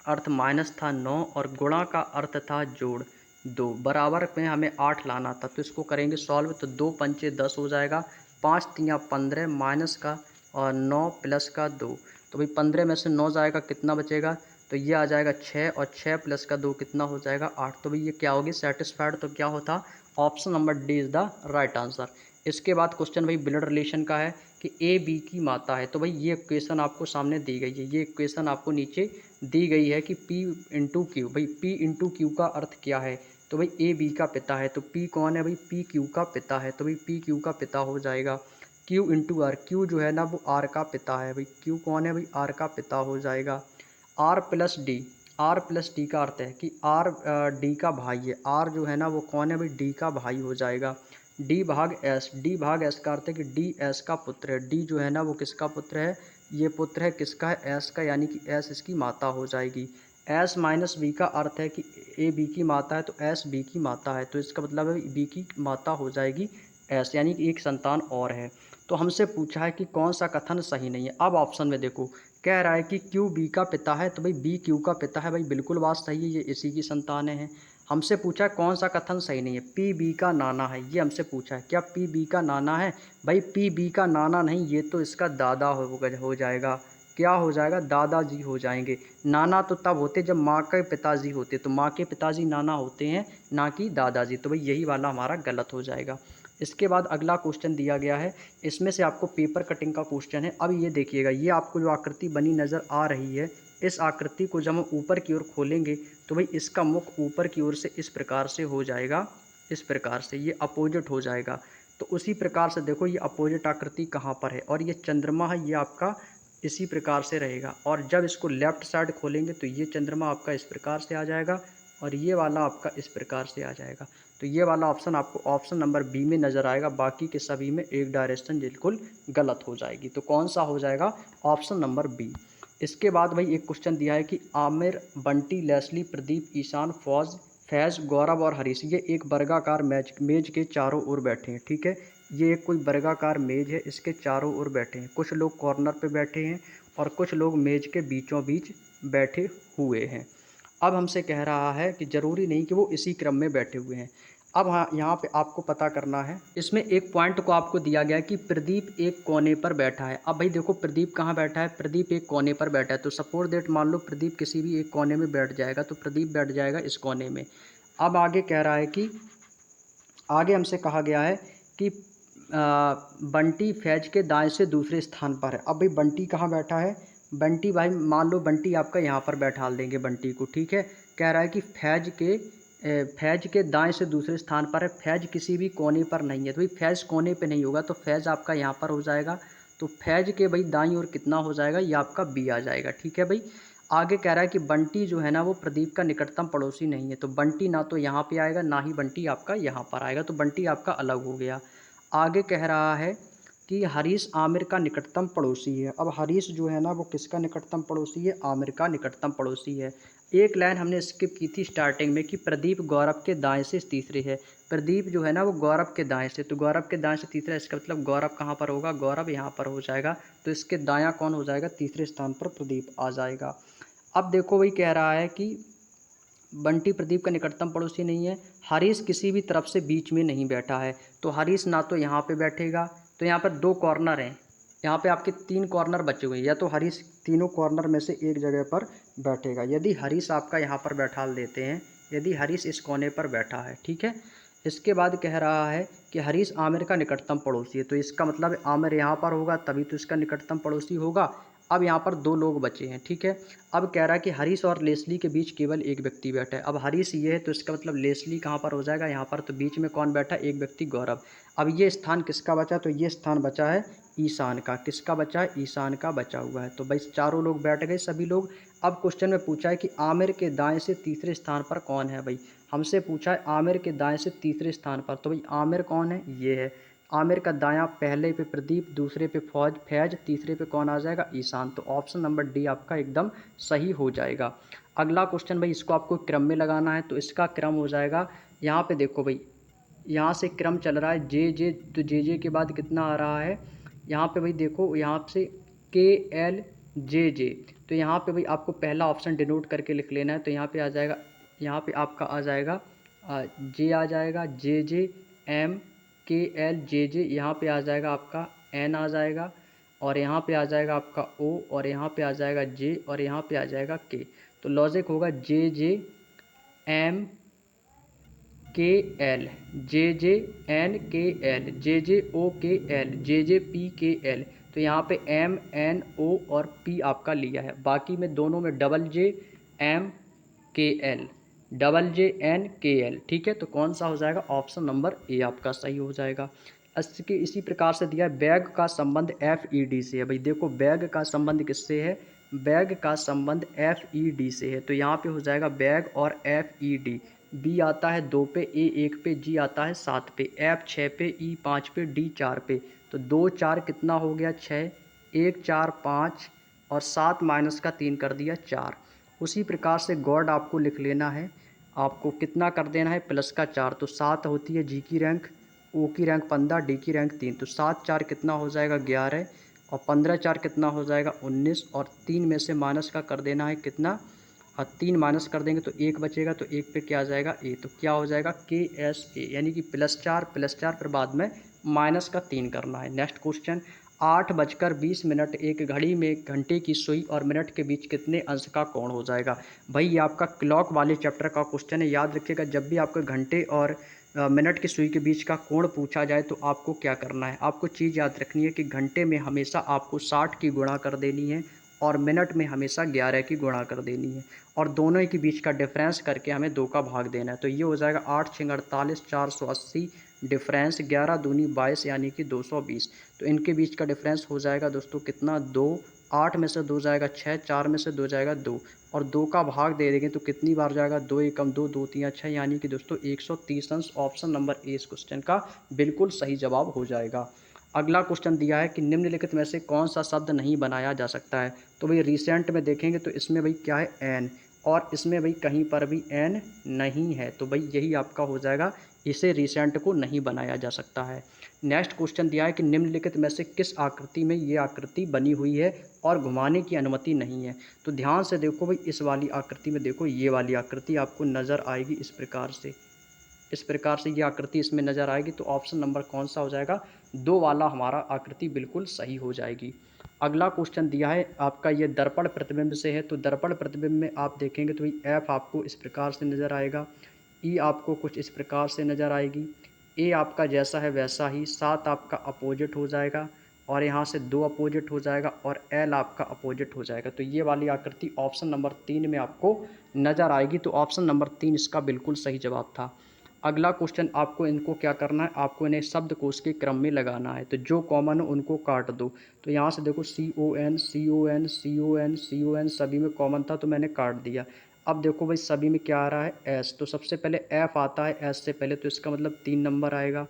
अर्थ माइनस था 9, और गुणा का अर्थ था जोड़ 2, बराबर में हमें 8 लाना था, तो इसको करेंगे सॉल्व, तो 2 पंचे 10 हो जाएगा, 5 तियाँ 15, माइनस का और 9 प्लस का 2, तो भाई 15 में से 9 जाएगा, कितना बचेगा, तो ये आ जाएगा 6, और 6 प्लस का 2 कितना हो जाएगा, 8, तो भाई ये क्या होगी, सेटिस्फाइड, तो क्या होता, option number D is the right answer. इसके बाद क्वेश्चन भाई ब्लड रिलेशन का है कि ए बी की माता है, तो भाई ये इक्वेशन आपको सामने दी गई है, ये इक्वेशन आपको नीचे दी गई है कि P इंटू क्यू, भाई P इंटू क्यू का अर्थ क्या है, तो भाई ए बी का पिता है, तो P कौन है भाई, P क्यू का पिता है, तो भाई P क्यू का पिता हो जाएगा। Q इंटू आर, क्यू जो है ना वो R का पिता है, भाई Q कौन है भाई, R का पिता हो जाएगा। R plus D, R plus D का अर्थ है कि R D का भाई है, R जो है ना वो कौन है भाई, D का भाई हो जाएगा। D भाग S, D भाग S का अर्थ है कि D S का पुत्र है, D जो है ना वो किसका पुत्र है, ये पुत्र है किसका है, S का, यानी कि S इसकी माता हो जाएगी। S माइनस B का अर्थ है कि A B की माता है, तो S B की माता है, तो इसका मतलब है B की माता हो जाएगी S, यानी कि एक संतान और है। तो हमसे पूछा है कि कौन सा कथन सही नहीं है। अब ऑप्शन में देखो, कह रहा है कि Q B का पिता है, तो भाई B Q का पिता है, भाई बिल्कुल बात सही है, ये इसी की संतानें हैं। हमसे पूछा है कौन सा कथन सही नहीं है, P B का नाना है, ये हमसे पूछा है, क्या P B का नाना है, भाई P B का नाना नहीं, ये तो इसका दादा हो जाएगा, क्या हो जाएगा, दादाजी हो जाएंगे। नाना तो तब होते जब माँ के पिताजी होते, तो माँ के पिताजी नाना होते हैं, ना कि दादाजी, तो भाई यही वाला हमारा गलत हो जाएगा। इसके बाद अगला क्वेश्चन दिया गया है, इसमें से आपको पेपर कटिंग का क्वेश्चन है। अब ये देखिएगा, ये आपको जो आकृति बनी नज़र आ रही है, इस आकृति को जब हम ऊपर की ओर खोलेंगे तो भाई इसका मुख ऊपर की ओर से इस प्रकार से हो जाएगा, इस प्रकार से ये अपोजिट हो जाएगा। तो उसी प्रकार से देखो ये अपोजिट आकृति कहाँ पर है, और ये चंद्रमा है, ये आपका इसी प्रकार से रहेगा। और जब इसको लेफ़्ट साइड खोलेंगे तो ये चंद्रमा आपका इस प्रकार से आ जाएगा, और ये वाला आपका इस प्रकार से आ जाएगा। तो ये वाला ऑप्शन आपको ऑप्शन नंबर बी में नज़र आएगा, बाकी के सभी में एक डायरेक्शन बिल्कुल गलत हो जाएगी। तो कौन सा हो जाएगा, ऑप्शन नंबर बी। इसके बाद भाई एक क्वेश्चन दिया है कि आमिर, बंटी, लेस्ली, प्रदीप, ईशान, फैज़, गौरव और हरीश, ये एक वर्गाकार मेज के चारों ओर बैठे हैं, ठीक है। ये एक कोई वर्गाकार मेज है, इसके चारों ओर बैठे हैं, कुछ लोग कॉर्नर पे बैठे हैं और कुछ लोग मेज के बीचों बीच बैठे हुए हैं। अब हमसे कह रहा है कि ज़रूरी नहीं कि वो इसी क्रम में बैठे हुए हैं। अब हाँ, यहाँ पे आपको पता करना है, इसमें एक पॉइंट को आपको दिया गया है कि प्रदीप एक कोने पर बैठा है। अब भाई देखो प्रदीप कहाँ बैठा है, प्रदीप एक कोने पर बैठा है, तो सपोज दैट मान लो प्रदीप किसी भी एक कोने में बैठ जाएगा, तो प्रदीप बैठ जाएगा इस कोने में। अब आगे कह रहा है कि आगे हमसे कहा गया है कि बंटी फैज के दाएं से दूसरे स्थान पर है। अब भाई बंटी कहाँ बैठा है, बंटी भाई मान लो बंटी आपका यहाँ पर बैठा देंगे बंटी को, ठीक है। कह रहा है कि फैज के दाएं से दूसरे स्थान पर है, फैज किसी भी कोने पर नहीं है, तो भाई फैज कोने पे नहीं होगा, तो फैज आपका यहाँ पर हो जाएगा। तो फैज के भाई दाईं ओर कितना हो जाएगा, ये आपका बी आ जाएगा, ठीक है भाई। आगे कह रहा है कि बंटी जो है ना वो प्रदीप का निकटतम पड़ोसी नहीं है, तो बंटी ना तो यहाँ पे आएगा ना ही बंटी आपका यहाँ पर आएगा, तो बंटी आपका अलग हो गया। आगे कह रहा है कि हरीश आमिर का निकटतम पड़ोसी है। अब हरीश जो है ना वो किसका निकटतम पड़ोसी है, आमिर का निकटतम पड़ोसी है। एक लाइन हमने स्किप की थी स्टार्टिंग में कि प्रदीप गौरव के दाएं से तीसरे है। प्रदीप जो है ना वो गौरव के दाएं से, तो गौरव के दाएं से तीसरा, इसका मतलब गौरव कहाँ पर होगा, गौरव यहाँ पर हो जाएगा, तो इसके दायां कौन हो जाएगा, तीसरे स्थान पर प्रदीप आ जाएगा। अब देखो वही कह रहा है कि बंटी प्रदीप का निकटतम पड़ोसी नहीं है, हरीश किसी भी तरफ से बीच में नहीं बैठा है, तो हरीश ना तो यहाँ पे बैठेगा, तो यहाँ पर दो कॉर्नर हैं, यहाँ पे आपके तीन कॉर्नर बचे हुए हैं, या तो हरीश तीनों कॉर्नर में से एक जगह पर बैठेगा। यदि हरीश आपका यहाँ पर बैठा देते हैं, यदि हरीश इस कोने पर बैठा है, ठीक है। इसके बाद कह रहा है कि हरीश आमिर का निकटतम पड़ोसी है, तो इसका मतलब आमिर यहाँ पर होगा तभी तो इसका निकटतम पड़ोसी होगा। अब यहाँ पर दो लोग बचे हैं, ठीक है। अब कह रहा है कि हरीश और लेस्ली के बीच केवल एक व्यक्ति बैठा है। अब हरीश ये है तो इसका मतलब लेस्ली कहाँ पर हो जाएगा, यहाँ पर, तो बीच में कौन बैठा है, एक व्यक्ति गौरव। अब ये स्थान किसका बचा, तो ये स्थान बचा है ईशान का, किसका बचा है, ईशान का बचा हुआ है। तो भाई चारों लोग बैठ गए सभी लोग। अब क्वेश्चन में पूछा है कि आमिर के दाएं से तीसरे स्थान पर कौन है, भाई हमसे पूछा है आमिर के दाएं से तीसरे स्थान पर, तो भाई आमिर कौन है, ये है आमिर का दायां, पहले पे प्रदीप, दूसरे पे फैज, तीसरे पे कौन आ जाएगा, ईशान। तो ऑप्शन नंबर डी आपका एकदम सही हो जाएगा। अगला क्वेश्चन भाई इसको आपको क्रम में लगाना है, तो इसका क्रम हो जाएगा, यहाँ पे देखो भाई यहाँ से क्रम चल रहा है जे जे, तो जे के बाद कितना आ रहा है, यहाँ पे भाई देखो यहाँ से के एल जे, तो यहाँ पे भाई आपको पहला ऑप्शन डिनोट करके लिख लेना है, तो यहाँ पे आ जाएगा, यहाँ पे आपका आ जाएगा जे आ जाएगा, जे एम के एल जे, यहाँ पे आ जाएगा आपका एन आ जाएगा, और यहाँ पे आ जाएगा आपका ओ, और यहाँ पे आ जाएगा जे, और यहाँ पे आ जाएगा के। तो लॉजिक होगा जे एम के एल, जे एन के एल, जे ओ के एल, जे पी के एल। तो यहाँ पे एम एन ओ और पी आपका लिया है, बाकी में दोनों में डबल जे एम के एल, डबल जे एन के एल, ठीक है। तो कौन सा हो जाएगा, ऑप्शन नंबर ए आपका सही हो जाएगा। इसी प्रकार से दिया है बैग का संबंध एफ ई डी से है। भाई देखो बैग का संबंध किससे है, बैग का संबंध एफ ई डी से है, तो यहाँ पे हो जाएगा बैग और एफ ई डी। बी आता है 2 पे, ए 1 पे, जी आता है 7 पे, एफ 6 पे, ई 5 पे, डी 4 पे। तो 2 4 कितना हो गया 6, 1 4 5 और 7 माइनस का 3 कर दिया 4। उसी प्रकार से गॉड आपको लिख लेना है, आपको कितना कर देना है प्लस का 4, तो 7 होती है जी की रैंक, ओ की रैंक 15, डी की रैंक 3, तो 7 4 कितना हो जाएगा 11, और 15 4 कितना हो जाएगा 19, और 3 में से माइनस का कर देना है कितना, और 3 माइनस कर देंगे तो 1 बचेगा, तो 1 पे क्या आ जाएगा ए, तो क्या हो जाएगा के एस ए, यानी कि +4 फिर बाद में माइनस का 3 करना है। नेक्स्ट क्वेश्चन, 8:20 एक घड़ी में घंटे की सुई और मिनट के बीच कितने अंश का कोण हो जाएगा। भाई ये आपका क्लॉक वाले चैप्टर का क्वेश्चन है, याद रखिएगा जब भी आपको घंटे और मिनट की सुई के बीच का कोण पूछा जाए तो आपको क्या करना है, आपको चीज़ याद रखनी है कि घंटे में हमेशा आपको 60 की गुणा कर देनी है, और मिनट में हमेशा 11 की गुणा कर देनी है, और दोनों के बीच का डिफरेंस करके हमें 2 का भाग देना है। तो ये हो जाएगा 8 6 48 480, डिफरेंस 11 दूनी 22 यानी कि 220। तो इनके बीच का डिफरेंस हो जाएगा दोस्तों कितना 2, 8 में से 2 जाएगा 6, 4 में से 2 जाएगा 2, और 2 का भाग दे देंगे तो कितनी बार जाएगा 2 एकम 2, 2 3 6, यानी कि दोस्तों 130 अंश। ऑप्शन नंबर ए इस क्वेश्चन का बिल्कुल सही जवाब हो जाएगा। अगला क्वेश्चन दिया है कि निम्नलिखित में से कौन सा शब्द नहीं बनाया जा सकता है, तो भाई रिसेंट में देखेंगे तो इसमें भाई क्या है एन, और इसमें भाई कहीं पर भी एन नहीं है, तो भाई यही आपका हो जाएगा, इसे रिसेंट को नहीं बनाया जा सकता है। नेक्स्ट क्वेश्चन दिया है कि निम्नलिखित में से किस आकृति में ये आकृति बनी हुई है और घुमाने की अनुमति नहीं है। तो ध्यान से देखो भाई, इस वाली आकृति में देखो, ये वाली आकृति आपको नज़र आएगी इस प्रकार से, इस प्रकार से ये आकृति इसमें नज़र आएगी। तो ऑप्शन नंबर कौन सा हो जाएगा, 2 वाला हमारा आकृति बिल्कुल सही हो जाएगी। अगला क्वेश्चन दिया है आपका, ये दर्पण प्रतिबिंब से है। तो दर्पण प्रतिबिंब में आप देखेंगे तो एफ आपको इस प्रकार से नज़र आएगा, ई आपको कुछ इस प्रकार से नज़र आएगी, ए आपका जैसा है वैसा ही, 7 आपका अपोजिट हो जाएगा और यहाँ से 2 अपोजिट हो जाएगा और एल आपका अपोजिट हो जाएगा। तो ये वाली आकृति ऑप्शन नंबर 3 में आपको नज़र आएगी। तो ऑप्शन नंबर 3 इसका बिल्कुल सही जवाब था। अगला क्वेश्चन, आपको इनको क्या करना है, आपको इन्हें शब्दकोश के क्रम में लगाना है। तो जो कॉमन हो उनको काट दो। तो यहाँ से देखो CON CON CON CON सभी में कॉमन था तो मैंने काट दिया। अब देखो भाई सभी में क्या आ रहा है, S, तो सबसे पहले F आता है S से पहले, तो इसका मतलब 3 नंबर आएगा।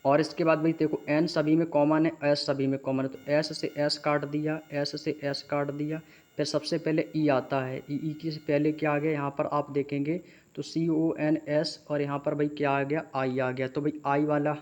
और इसके बाद भाई देखो N सभी में कॉमन है, S सभी में कॉमन है, तो S से S काट दिया, S से S काट दिया। फिर सबसे पहले E आता है, E के से पहले क्या आ गया, यहाँ पर आप देखेंगे तो CONS और यहाँ पर भाई क्या आ गया, I आ गया। तो भाई I वाला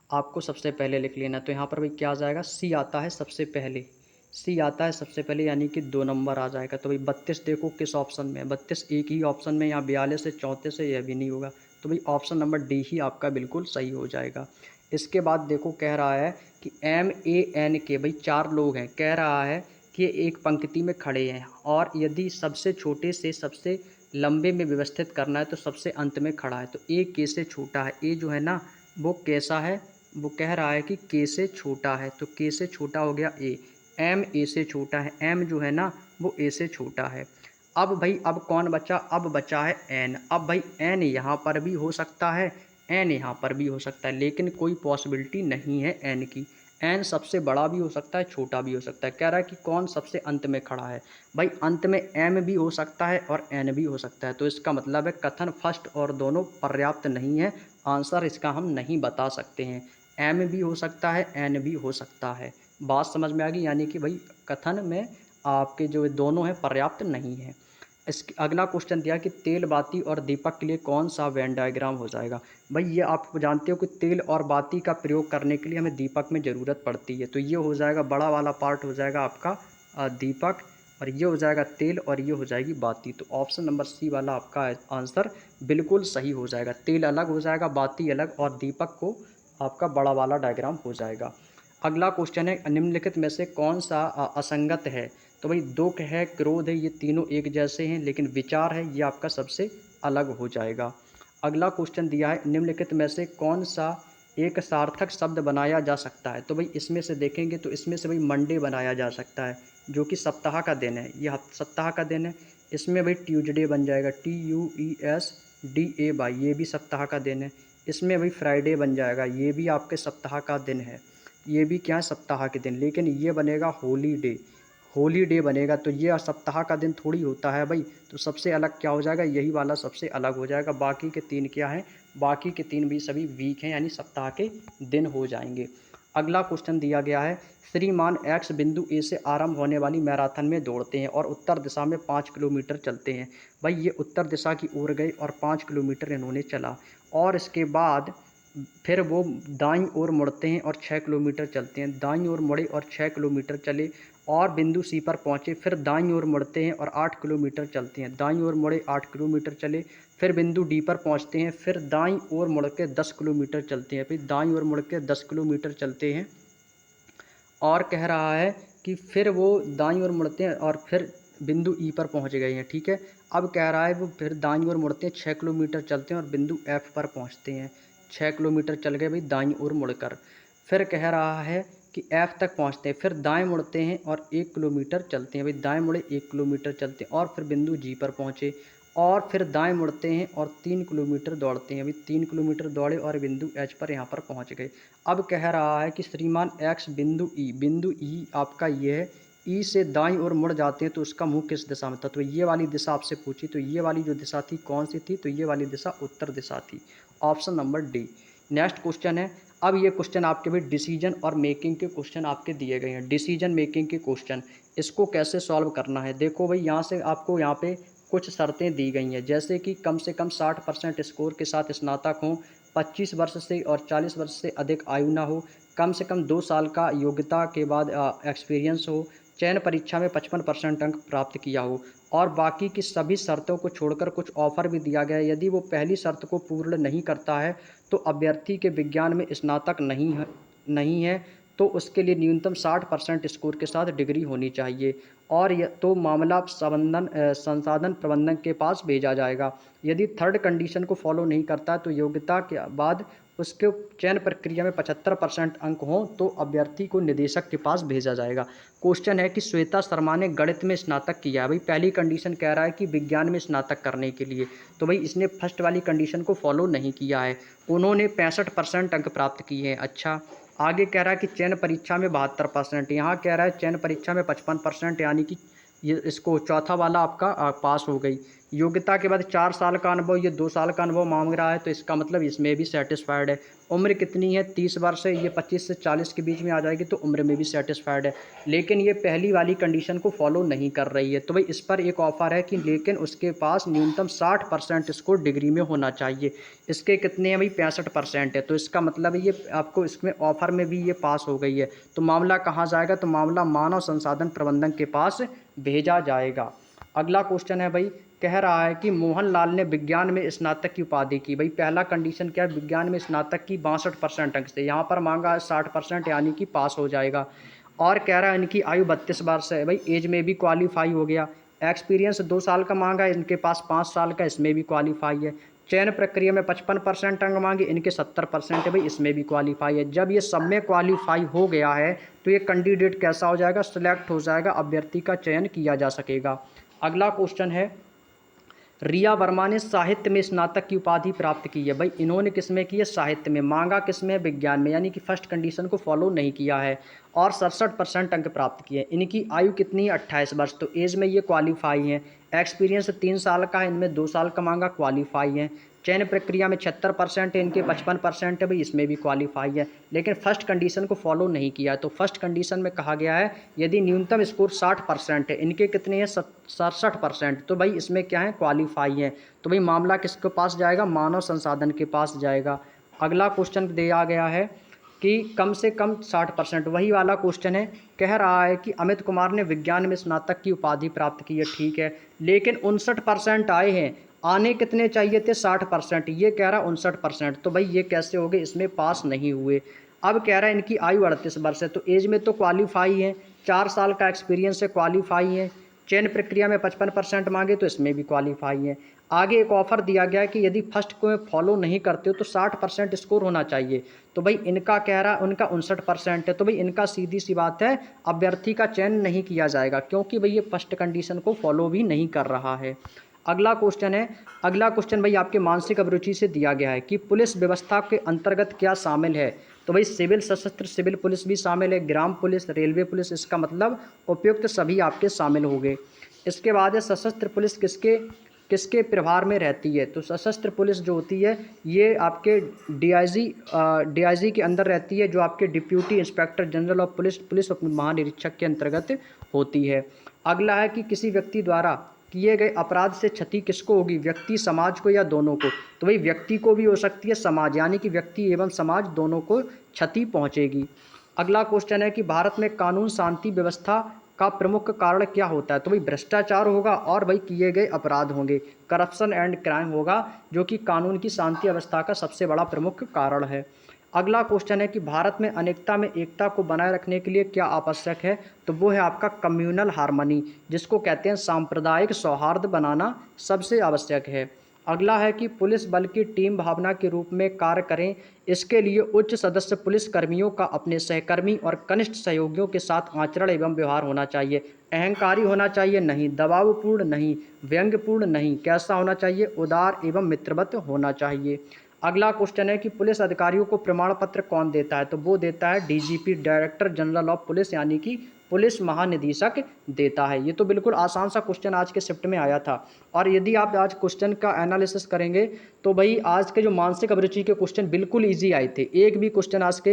आपको सबसे पहले लिख लेना। तो यहाँ पर भाई क्या आ जाएगा, C आता है सबसे पहले, C आता है सबसे पहले, यानी कि 2 नंबर आ जाएगा। तो भाई 32 देखो किस ऑप्शन में है, 32 एक ही ऑप्शन में, यहाँ 42 से 34 से यह भी नहीं होगा। तो भाई ऑप्शन नंबर डी ही आपका बिल्कुल सही हो जाएगा। इसके बाद देखो कह रहा है कि MAN के, भाई 4 लोग हैं, कह रहा है कि एक पंक्ति में खड़े हैं और यदि सबसे छोटे से सबसे लंबे में व्यवस्थित करना है तो सबसे अंत में खड़ा है। तो ए के से छोटा है, ए जो है ना वो कैसा है, वो कह रहा है कि के से छोटा है, तो के से छोटा हो गया ए, एम ए से छोटा है, एम जो है ना वो ए से छोटा है। अब भाई अब कौन बचा, अब बचा है एन। अब भाई एन यहाँ पर भी हो सकता है, एन यहाँ पर भी हो सकता है, लेकिन कोई पॉसिबिलिटी नहीं है एन की। एन सबसे बड़ा भी हो सकता है, छोटा भी हो सकता है। कह रहा है कि कौन सबसे अंत में खड़ा है, भाई अंत में एम भी हो सकता है और एन भी हो सकता है। तो इसका मतलब है कथन फर्स्ट और दोनों पर्याप्त नहीं है, आंसर इसका हम नहीं बता सकते हैं। एम भी हो सकता है, एन भी हो सकता है। बात समझ में आ गई, यानी कि भाई कथन में आपके जो दोनों हैं पर्याप्त नहीं है। इसके अगला क्वेश्चन दिया कि तेल बाती और दीपक के लिए कौन सा वेन डायग्राम हो जाएगा। भाई ये आप जानते हो कि तेल और बाती का प्रयोग करने के लिए हमें दीपक में ज़रूरत पड़ती है, तो ये हो जाएगा बड़ा वाला पार्ट हो जाएगा आपका दीपक, और ये हो जाएगा तेल और ये हो जाएगी बाती। तो ऑप्शन नंबर सी वाला आपका आंसर बिल्कुल सही हो जाएगा। तेल अलग हो जाएगा, बाती अलग, और दीपक को आपका बड़ा वाला डायग्राम हो जाएगा। अगला क्वेश्चन है, निम्नलिखित में से कौन सा असंगत है। तो भाई दुख है, क्रोध है, ये तीनों एक जैसे हैं, लेकिन विचार है ये आपका सबसे अलग हो जाएगा। अगला क्वेश्चन दिया है, निम्नलिखित में से कौन सा एक सार्थक शब्द बनाया जा सकता है। तो भाई इसमें से देखेंगे तो इसमें से भाई मंडे बनाया जा सकता है, जो कि सप्ताह का दिन है, ये सप्ताह का दिन है। इसमें भाई ट्यूजडे बन जाएगा, TUESDAY, ये भी सप्ताह का दिन है। इसमें भाई फ्राइडे बन जाएगा, ये भी आपके सप्ताह का दिन है, ये भी क्या है, सप्ताह के दिन। लेकिन ये बनेगा होलीडे, होलीडे बनेगा, तो ये सप्ताह का दिन थोड़ी होता है भाई। तो सबसे अलग क्या हो जाएगा, यही वाला सबसे अलग हो जाएगा। बाकी के 3 क्या हैं, बाकी के 3 भी सभी वीक हैं, यानी सप्ताह के दिन हो जाएंगे। अगला क्वेश्चन दिया गया है, श्रीमान एक्स बिंदु ए से आरंभ होने वाली मैराथन में दौड़ते हैं और उत्तर दिशा में 5 किलोमीटर चलते हैं। भाई ये उत्तर दिशा की ओर गए और 5 किलोमीटर इन्होंने चला, और इसके बाद फिर वो दाईं ओर मुड़ते हैं और 6 किलोमीटर चलते हैं। दाईं ओर मुड़े और 6 किलोमीटर चले और बिंदु सी पर पहुँचे, फिर दाईं ओर मुड़ते हैं और 8 किलोमीटर चलते हैं। दाईं ओर मुड़े 8 किलोमीटर चले, फिर बिंदु डी पर पहुँचते हैं, फिर दाईं ओर मुड़ के 10 किलोमीटर चलते हैं। फिर दाईं ओर मुड़ के 10 किलोमीटर चलते हैं, और कह रहा है कि फिर वो दाईं ओर मुड़ते हैं और फिर बिंदु ई पर पहुंच गए हैं, ठीक है। अब कह रहा है वो फिर दाईं ओर मुड़ते हैं, 6 किलोमीटर चलते हैं और बिंदु एफ पर पहुंचते हैं। 6 किलोमीटर चल गए भाई दाईं ओर मुड़कर। फिर कह रहा है कि एफ तक पहुंचते हैं, फिर दाएं मुड़ते हैं और 1 किलोमीटर चलते हैं। भाई दाएं मुड़े 1 किलोमीटर चलते हैं और फिर बिंदु जी पर पहुँचे, और फिर दाएं मुड़ते हैं और 3 किलोमीटर दौड़ते हैं। अभी 3 किलोमीटर दौड़े और बिंदु एच पर यहाँ पर पहुँच गए। अब कह रहा है कि श्रीमान एक्स बिंदु ई आपका ये है, ई से दाईं ओर मुड़ जाते हैं तो उसका मुंह किस दिशा में था। तो ये वाली दिशा आपसे पूछी, तो ये वाली जो दिशा थी कौन सी थी, तो ये वाली दिशा उत्तर दिशा थी, option number D. Next question है, अब ये क्वेश्चन आपके भी डिसीजन और मेकिंग के क्वेश्चन आपके दिए गए हैं। डिसीजन मेकिंग के क्वेश्चन, इसको कैसे सॉल्व करना है। देखो भाई यहाँ से आपको यहाँ पे कुछ शर्तें दी गई हैं, जैसे कि कम से कम 60% स्कोर के साथ स्नातक हों, 25 वर्ष से और 40 वर्ष से अधिक आयु ना हो, कम से कम 2 साल का योग्यता के बाद एक्सपीरियंस हो, चयन परीक्षा में 55% अंक प्राप्त किया हो और बाकी की सभी शर्तों को छोड़कर कुछ ऑफर भी दिया गया है। यदि वो पहली शर्त को पूर्ण नहीं करता है तो अभ्यर्थी के विज्ञान में स्नातक नहीं है तो उसके लिए न्यूनतम 60% स्कोर के साथ डिग्री होनी चाहिए और तो मामला संसाधन प्रबंधन के पास भेजा जाएगा। यदि थर्ड कंडीशन को फॉलो नहीं करता तो योग्यता के बाद उसके चयन प्रक्रिया में 75% अंक हों तो अभ्यर्थी को निदेशक के पास भेजा जाएगा। क्वेश्चन है कि श्वेता शर्मा ने गणित में स्नातक किया है। भाई पहली कंडीशन कह रहा है कि विज्ञान में स्नातक करने के लिए, तो भाई इसने फर्स्ट वाली कंडीशन को फॉलो नहीं किया है। उन्होंने 65% अंक प्राप्त किए हैं। अच्छा, आगे कह रहा है कि चयन परीक्षा में 72%, यहाँ कह रहा है चयन परीक्षा में 55%, यानी कि ये इसको चौथा वाला आपका पास हो गई। योग्यता के बाद 4 साल का अनुभव, ये 2 साल का अनुभव मांग रहा है, तो इसका मतलब इसमें भी सेटिस्फाइड है। उम्र कितनी है, 30 वर्ष है, ये 25 से 40 के बीच में आ जाएगी, तो उम्र में भी सेटिस्फाइड है। लेकिन ये पहली वाली कंडीशन को फॉलो नहीं कर रही है, तो भाई इस पर एक ऑफर है कि लेकिन उसके पास न्यूनतम 60% स्कोर डिग्री में होना चाहिए। इसके कितने हैं भाई, 65% है, तो इसका मतलब ये आपको इसमें ऑफर में भी ये पास हो गई है। तो मामला कहाँ जाएगा, तो मामला मानव संसाधन प्रबंधन के पास भेजा जाएगा। अगला क्वेश्चन है भाई, कह रहा है कि मोहनलाल ने विज्ञान में स्नातक की उपाधि की। भाई पहला कंडीशन क्या है, विज्ञान में स्नातक की 62% अंक से, यहाँ पर मांगा है 60%, यानी कि पास हो जाएगा। और कह रहा है इनकी आयु 32 वर्ष है, भाई एज में भी क्वालिफाई हो गया। एक्सपीरियंस 2 साल का मांगा है, इनके पास 5 साल का, इसमें भी क्वालिफाई है। चयन प्रक्रिया में 55% अंक मांगे, इनके 70% है, भाई इसमें भी क्वालिफाई है। जब ये सब में क्वालिफाई हो गया है तो ये कैंडिडेट कैसा हो जाएगा, सिलेक्ट हो जाएगा, अभ्यर्थी का चयन किया जा सकेगा। अगला क्वेश्चन है, रिया वर्मा ने साहित्य में स्नातक की उपाधि प्राप्त की है। भाई इन्होंने किस में की है, साहित्य में, मांगा किस में, विज्ञान में, यानी कि फर्स्ट कंडीशन को फॉलो नहीं किया है और 67% अंक प्राप्त किए। इनकी आयु कितनी है, 28 वर्ष, तो एज में ये क्वालिफाई हैं। एक्सपीरियंस 3 साल का है, इनमें 2 साल का मांगा, क्वालिफाई है। चयन प्रक्रिया में 76% है, इनके 55% है, भाई इसमें भी क्वालिफाई है। लेकिन फर्स्ट कंडीशन को फॉलो नहीं किया, तो फर्स्ट कंडीशन में कहा गया है यदि न्यूनतम स्कोर 60% है, इनके कितने हैं, 67%, तो भाई इसमें क्या है, क्वालिफाई है। तो भाई मामला किसके पास जाएगा, मानव संसाधन के पास जाएगा। अगला क्वेश्चन दिया गया है कि कम से कम 60%, वही वाला क्वेश्चन है। कह रहा है कि अमित कुमार ने विज्ञान में स्नातक की उपाधि प्राप्त की है, ठीक है, लेकिन 59% आए हैं, आने कितने चाहिए थे, 60%, ये कह रहा है 59%, तो भाई ये कैसे हो गए, इसमें पास नहीं हुए। अब कह रहा है इनकी आयु 38 वर्ष है, तो एज में तो क्वालिफाई है, 4 साल का एक्सपीरियंस है, क्वालिफाई है। चयन प्रक्रिया में 55% मांगे, तो इसमें भी क्वालिफाई है। आगे एक ऑफर दिया गया कि यदि फर्स्ट को फॉलो नहीं करते हो तो 60% स्कोर होना चाहिए, तो भाई इनका कह रहा उनका 59% है, तो भाई इनका सीधी सी बात है अभ्यर्थी का चयन नहीं किया जाएगा, क्योंकि भाई ये फर्स्ट कंडीशन को फॉलो भी नहीं कर रहा है। अगला क्वेश्चन है, अगला क्वेश्चन भाई आपके मानसिक अभिरुचि से दिया गया है कि पुलिस व्यवस्था के अंतर्गत क्या शामिल है। तो भाई सिविल, सशस्त्र सिविल पुलिस भी शामिल है, ग्राम पुलिस, रेलवे पुलिस, इसका मतलब उपयुक्त सभी आपके शामिल हो गए। इसके बाद है सशस्त्र पुलिस किसके किसके प्रभार में रहती है, तो सशस्त्र पुलिस जो होती है ये आपके डीआईजी के अंदर रहती है, जो आपके deputy inspector general of police, police महानिरीक्षक के अंतर्गत होती है। अगला है कि किसी व्यक्ति द्वारा किए गए अपराध से क्षति किसको होगी, व्यक्ति, समाज को, या दोनों को। तो भाई व्यक्ति को भी हो सकती है, समाज, यानी कि व्यक्ति एवं समाज दोनों को क्षति पहुंचेगी। अगला क्वेश्चन है कि भारत में कानून शांति व्यवस्था का प्रमुख कारण क्या होता है, तो भाई भ्रष्टाचार होगा और भाई किए गए अपराध होंगे, करप्शन एंड क्राइम होगा, जो कि कानून की शांति अवस्था का सबसे बड़ा प्रमुख कारण है। अगला क्वेश्चन है कि भारत में अनेकता में एकता को बनाए रखने के लिए क्या आवश्यक है, तो वो है आपका कम्युनल हार्मनी, जिसको कहते हैं सांप्रदायिक सौहार्द बनाना सबसे आवश्यक है। अगला है कि पुलिस बल की टीम भावना के रूप में कार्य करें, इसके लिए उच्च सदस्य पुलिस कर्मियों का अपने सहकर्मी और कनिष्ठ सहयोगियों के साथ आचरण एवं व्यवहार होना चाहिए। अहंकारी होना चाहिए नहीं, दबावपूर्ण नहीं, व्यंग्यपूर्ण नहीं, कैसा होना चाहिए, उदार एवं मित्रवत होना चाहिए। अगला क्वेश्चन है कि पुलिस अधिकारियों को प्रमाण पत्र कौन देता है, तो वो देता है DGP, director general of police, यानी कि पुलिस महानिदेशक देता है। ये तो बिल्कुल आसान सा क्वेश्चन आज के शिफ्ट में आया था। और यदि आप आज क्वेश्चन का एनालिसिस करेंगे तो भाई आज के जो मानसिक अभिरुचि के क्वेश्चन बिल्कुल ईजी आए थे, एक भी क्वेश्चन आज के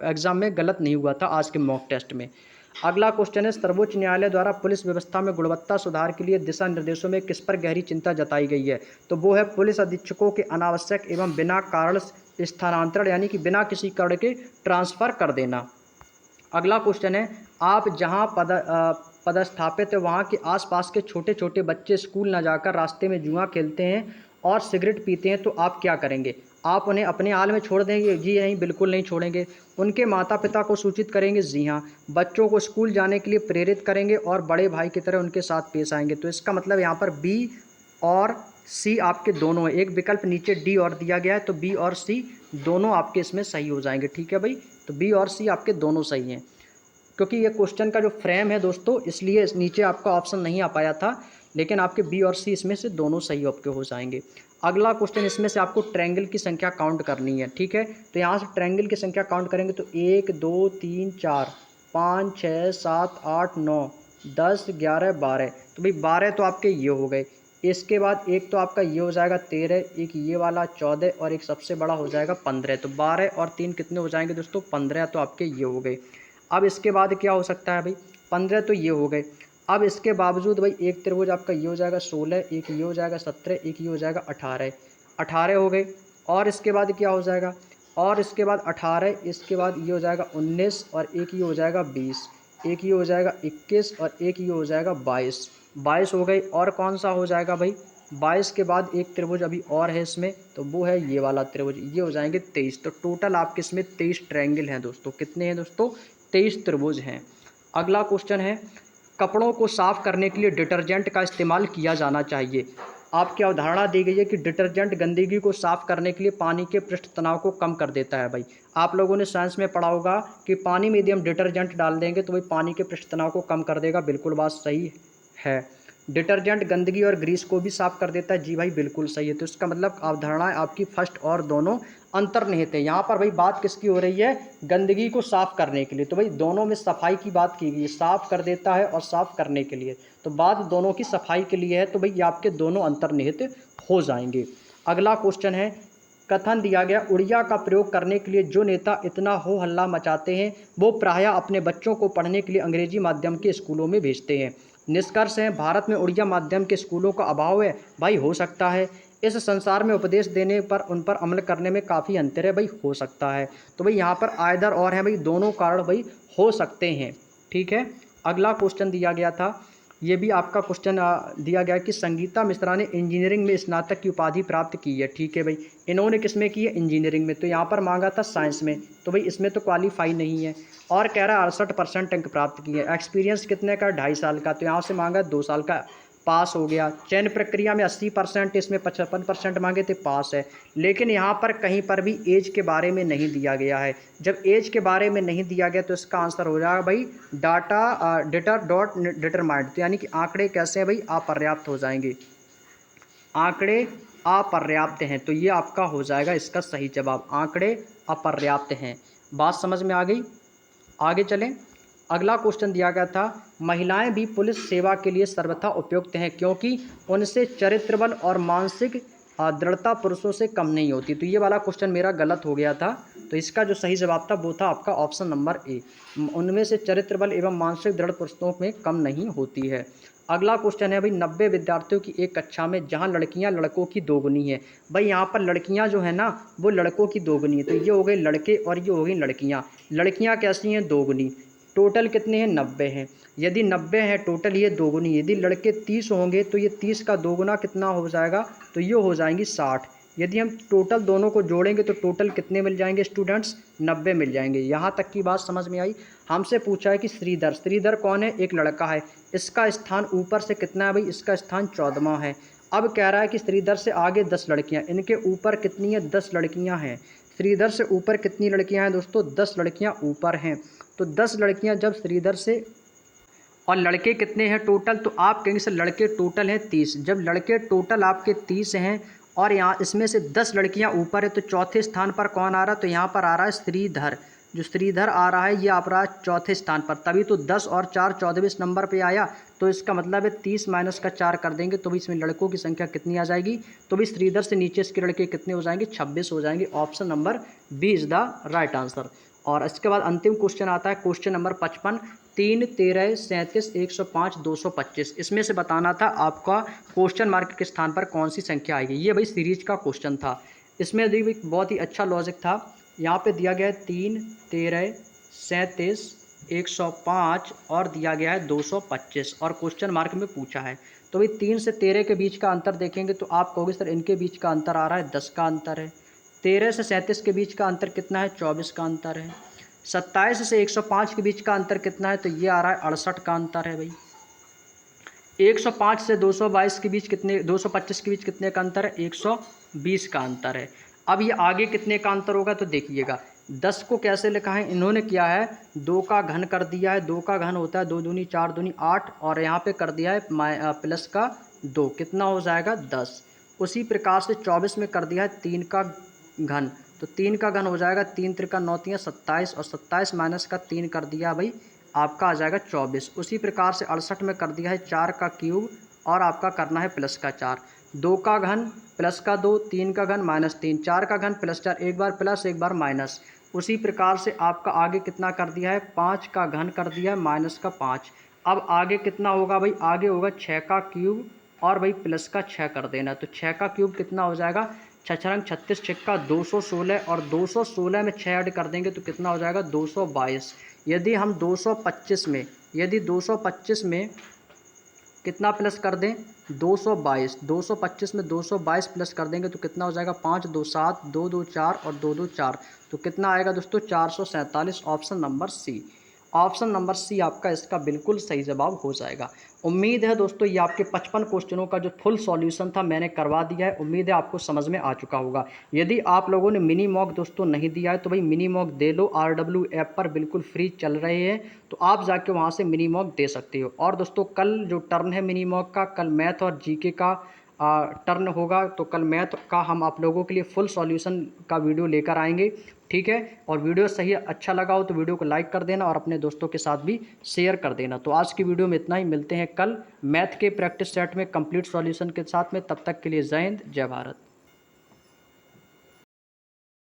एग्जाम में गलत नहीं हुआ था आज के मॉक टेस्ट में। अगला क्वेश्चन है, सर्वोच्च न्यायालय द्वारा पुलिस व्यवस्था में गुणवत्ता सुधार के लिए दिशा निर्देशों में किस पर गहरी चिंता जताई गई है? तो वो है पुलिस अधीक्षकों के अनावश्यक एवं बिना कारण स्थानांतरण यानी कि बिना किसी कारण के ट्रांसफर कर देना। अगला क्वेश्चन है, आप जहां पदस्थापित है वहां के आसपास के छोटे छोटे बच्चे स्कूल न जाकर रास्ते में जुआ खेलते हैं और सिगरेट पीते हैं तो आप क्या करेंगे? आप उन्हें अपने हाल में छोड़ देंगे? जी नहीं, बिल्कुल नहीं छोड़ेंगे। उनके माता पिता को सूचित करेंगे? जी हाँ। बच्चों को स्कूल जाने के लिए प्रेरित करेंगे और बड़े भाई की तरह उनके साथ पेश आएंगे। तो इसका मतलब यहाँ पर बी और सी आपके दोनों है। एक विकल्प नीचे डी और दिया गया है, तो बी और सी दोनों आपके इसमें सही हो जाएंगे। ठीक है भाई, तो बी और सी आपके दोनों सही हैं। क्योंकि ये क्वेश्चन का जो फ्रेम है दोस्तों, इसलिए इस नीचे आपका ऑप्शन नहीं आ पाया था, लेकिन आपके बी और सी इसमें से दोनों सही आपके हो जाएंगे। अगला क्वेश्चन, इसमें से आपको ट्रायंगल की संख्या काउंट करनी है। ठीक है, तो यहाँ से ट्रायंगल की संख्या काउंट करेंगे तो 1 2 3 4 5 6 7 8 9 10 11 12। तो भाई 12 तो आपके ये हो गए। इसके बाद एक तो आपका ये हो जाएगा 13, एक ये वाला 14 और एक सबसे बड़ा हो जाएगा 15। तो 12 और 3 कितने हो जाएंगे दोस्तों? 15। तो आपके ये हो गए। अब इसके बाद क्या हो सकता है भाई? 15 तो ये हो गए। अब इसके बावजूद भाई एक त्रिभुज आपका ये हो जाएगा 16, एक ये हो जाएगा 17, एक ये हो जाएगा 18। 18 हो गए। और इसके बाद क्या हो जाएगा? और इसके बाद 18, इसके बाद ये हो जाएगा 19 और एक ये हो जाएगा 20, एक ये हो जाएगा 21 और एक ये हो जाएगा 22। 22 हो गई। और कौन सा हो जाएगा भाई? 22 के बाद एक त्रिभुज अभी और है इसमें, तो वो है ये वाला त्रिभुज, ये हो जाएंगे 23। तो टोटल आपके इसमें 23 ट्रायंगल हैं दोस्तों। कितने हैं दोस्तों? 23 त्रिभुज हैं। अगला क्वेश्चन है, कपड़ों को साफ करने के लिए डिटर्जेंट का इस्तेमाल किया जाना चाहिए। आपकी अवधारणा दी गई है कि डिटर्जेंट गंदगी को साफ करने के लिए पानी के पृष्ठ तनाव को कम कर देता है। भाई आप लोगों ने साइंस में पढ़ा होगा कि पानी में यदि हम डिटर्जेंट डाल देंगे तो भाई पानी के पृष्ठ तनाव को कम कर देगा। बिल्कुल बात सही है। डिटर्जेंट गंदगी और ग्रीस को भी साफ कर देता है। जी भाई बिल्कुल सही है। तो इसका मतलब अवधारणाएं आपकी फर्स्ट और दोनों अंतर्निहित है। यहाँ पर भाई बात किसकी हो रही है? गंदगी को साफ करने के लिए। तो भाई दोनों में सफाई की बात की गई है, साफ कर देता है और साफ करने के लिए, तो बात दोनों की सफाई के लिए है। तो भाई ये आपके दोनों अंतर्निहित हो जाएंगे। अगला क्वेश्चन है, कथन दिया गया, उड़िया का प्रयोग करने के लिए जो नेता इतना हो हल्ला मचाते हैं वो प्रायः अपने बच्चों को पढ़ने के लिए अंग्रेजी माध्यम के स्कूलों में भेजते हैं। निष्कर्ष है, भारत में उड़िया माध्यम के स्कूलों का अभाव है। भाई हो सकता है। इस संसार में उपदेश देने पर उन पर अमल करने में काफ़ी अंतर है। भाई हो सकता है। तो भाई यहाँ पर आइदर और है भाई, दोनों कारण भाई हो सकते हैं। ठीक है। अगला क्वेश्चन दिया गया था, ये भी आपका क्वेश्चन दिया गया कि संगीता मिश्रा ने इंजीनियरिंग में स्नातक की उपाधि प्राप्त की है। ठीक है भाई, इन्होंने किस में की है? इंजीनियरिंग में। तो यहाँ पर मांगा था साइंस में, तो भाई इसमें तो क्वालिफाई नहीं है। और कह रहा है 68% अंक प्राप्त किए। एक्सपीरियंस कितने का? 2.5 साल का। तो यहाँ से मांगा 2 साल का, पास हो गया। चयन प्रक्रिया में 80%, इसमें 55% मांगे थे, पास है। लेकिन यहाँ पर कहीं पर भी एज के बारे में नहीं दिया गया है। जब एज के बारे में नहीं दिया गया तो इसका आंसर हो जाएगा भाई डेटा डॉट डिटरमाइंड। तो यानी कि आंकड़े कैसे हैं भाई? अपर्याप्त हो जाएंगे। आंकड़े अपर्याप्त हैं, तो ये आपका हो जाएगा इसका सही जवाब। आंकड़े अपर्याप्त हैं। बात समझ में आ गई? आगे चलें। अगला क्वेश्चन दिया गया था, महिलाएं भी पुलिस सेवा के लिए सर्वथा उपयुक्त हैं क्योंकि उनसे चरित्र बल और मानसिक दृढ़ता पुरुषों से कम नहीं होती। तो ये वाला क्वेश्चन मेरा गलत हो गया था। तो इसका जो सही जवाब था वो था आपका ऑप्शन नंबर ए, उनमें से चरित्र बल एवं मानसिक दृढ़ पुरुषों में कम नहीं होती है। अगला क्वेश्चन है भाई, 90 विद्यार्थियों की एक कक्षा में जहां लड़कियां लड़कों की दोगुनी है। भाई यहाँ पर लड़कियां जो है ना वो लड़कों की दोगुनी है। तो ये हो गए लड़के और ये हो गई लड़कियां। लड़कियां कैसी हैं? दोगुनी। टोटल कितने हैं? 90 हैं। यदि 90 है टोटल, ये दोगुनी। यदि लड़के 30 होंगे तो ये 30 का दोगुना कितना हो जाएगा? तो ये हो जाएंगी 60। यदि हम टोटल दोनों को जोड़ेंगे तो टोटल कितने मिल जाएंगे स्टूडेंट्स? 90 मिल जाएंगे। यहाँ तक की बात समझ में आई? हमसे पूछा है कि श्रीधर, श्रीधर कौन है? एक लड़का है। इसका स्थान ऊपर से कितना है भाई? इसका स्थान 14वां है। अब कह रहा है कि श्रीधर से आगे 10 लड़कियाँ, इनके ऊपर कितनी है? 10 लड़कियाँ हैं। श्रीधर से ऊपर कितनी लड़कियाँ हैं दोस्तों? 10 लड़कियाँ ऊपर हैं। तो 10 लड़कियां जब श्रीधर से, और लड़के कितने हैं टोटल? तो आप कहेंगे सर लड़के टोटल हैं 30। जब लड़के टोटल आपके 30 हैं और यहाँ इसमें से 10 लड़कियां ऊपर है तो चौथे स्थान पर कौन आ रहा है? तो यहाँ पर आ रहा है श्रीधर। जो श्रीधर आ रहा है ये आ रहा है चौथे स्थान पर। तभी तो 10 और 4 14वें नंबर पे आया। तो इसका मतलब है 30 माइनस का 4 कर देंगे तो भी इसमें लड़कों की संख्या कितनी आ जाएगी? तो भी श्रीधर से नीचे इसके लड़के कितने हो जाएंगे? 26 हो जाएंगे। Option number B is the right answer. और इसके बाद अंतिम क्वेश्चन आता है क्वेश्चन नंबर 55, 3, 13, 37, 105, 225। इसमें से बताना था आपका क्वेश्चन मार्क के स्थान पर कौन सी संख्या आएगी। ये भाई सीरीज का क्वेश्चन था। इसमें भी बहुत ही अच्छा लॉजिक था। यहाँ पे दिया गया है 3, 13, 37, 105 और दिया गया है 225 और क्वेश्चन मार्क में पूछा है। तो भाई 3 से 13 के बीच का अंतर देखेंगे तो आप कहोगे सर इनके बीच का अंतर आ रहा है 10 का अंतर है। 13 से 37 के बीच का अंतर कितना है, 24 का अंतर है। 27 से 105 के बीच का अंतर कितना है, तो ये आ रहा है 68 का अंतर है भाई। 105 से 222 के बीच कितने, 225 के बीच कितने का अंतर है, 120 का अंतर है। अब ये आगे कितने का अंतर होगा तो देखिएगा 10 को कैसे लिखा है इन्होंने, किया है 2 का घन कर दिया है। 2 का घन होता है 2 दूनी 4 दूनी 8 और यहाँ पे कर दिया है प्लस का 2, कितना हो जाएगा 10। उसी प्रकार से 24 में कर दिया है 3 का घन, तो 3 का घन हो जाएगा 3 त्रिका 9 तिया 27 और 27 माइनस का 3 कर दिया भाई आपका आ जाएगा 24। उसी प्रकार से 68 में कर दिया है 4 का क्यूब और आपका करना है प्लस का 4। 2 का घन प्लस का 2, 3 का घन माइनस 3, 4 का घन प्लस 4, एक बार प्लस एक बार माइनस। उसी प्रकार से आपका आगे कितना कर दिया है, 5 का घन कर दिया है माइनस का 5। अब आगे कितना होगा भाई, आगे होगा 6 का क्यूब और भाई प्लस का 6 कर देना। तो 6 का क्यूब कितना हो जाएगा, 6 36 छिक्का 216 और 216 में 6 ऐड कर देंगे तो कितना हो जाएगा 222। यदि हम 225 में, यदि 225 में कितना प्लस कर दें 222, 225 में 222 प्लस कर देंगे तो कितना हो जाएगा 5 2 7 2 2 4 और 2 2 4, तो कितना आएगा दोस्तों 447। Option number C, option number C आपका इसका बिल्कुल सही जवाब हो जाएगा। उम्मीद है दोस्तों ये आपके 55 क्वेश्चनों का जो फुल सॉल्यूशन था मैंने करवा दिया है। उम्मीद है आपको समझ में आ चुका होगा। यदि आप लोगों ने मिनी मॉक दोस्तों नहीं दिया है तो भाई मिनी मॉक दे लो, RW ऐप पर बिल्कुल फ्री चल रहे हैं, तो आप जाके वहाँ से मिनी मॉक दे सकते हो। और दोस्तों कल जो टर्न है मिनी मॉक का, कल मैथ और जीके का टर्न होगा, तो कल मैथ का हम आप लोगों के लिए फुल सॉल्यूशन का वीडियो लेकर आएंगे, ठीक है। और वीडियो सही अच्छा लगा हो तो वीडियो को लाइक कर देना और अपने दोस्तों के साथ भी शेयर कर देना। तो आज की वीडियो में इतना ही, मिलते हैं कल मैथ के प्रैक्टिस सेट में कंप्लीट सॉल्यूशन के साथ में। तब तक के लिए जय हिंद, जय भारत।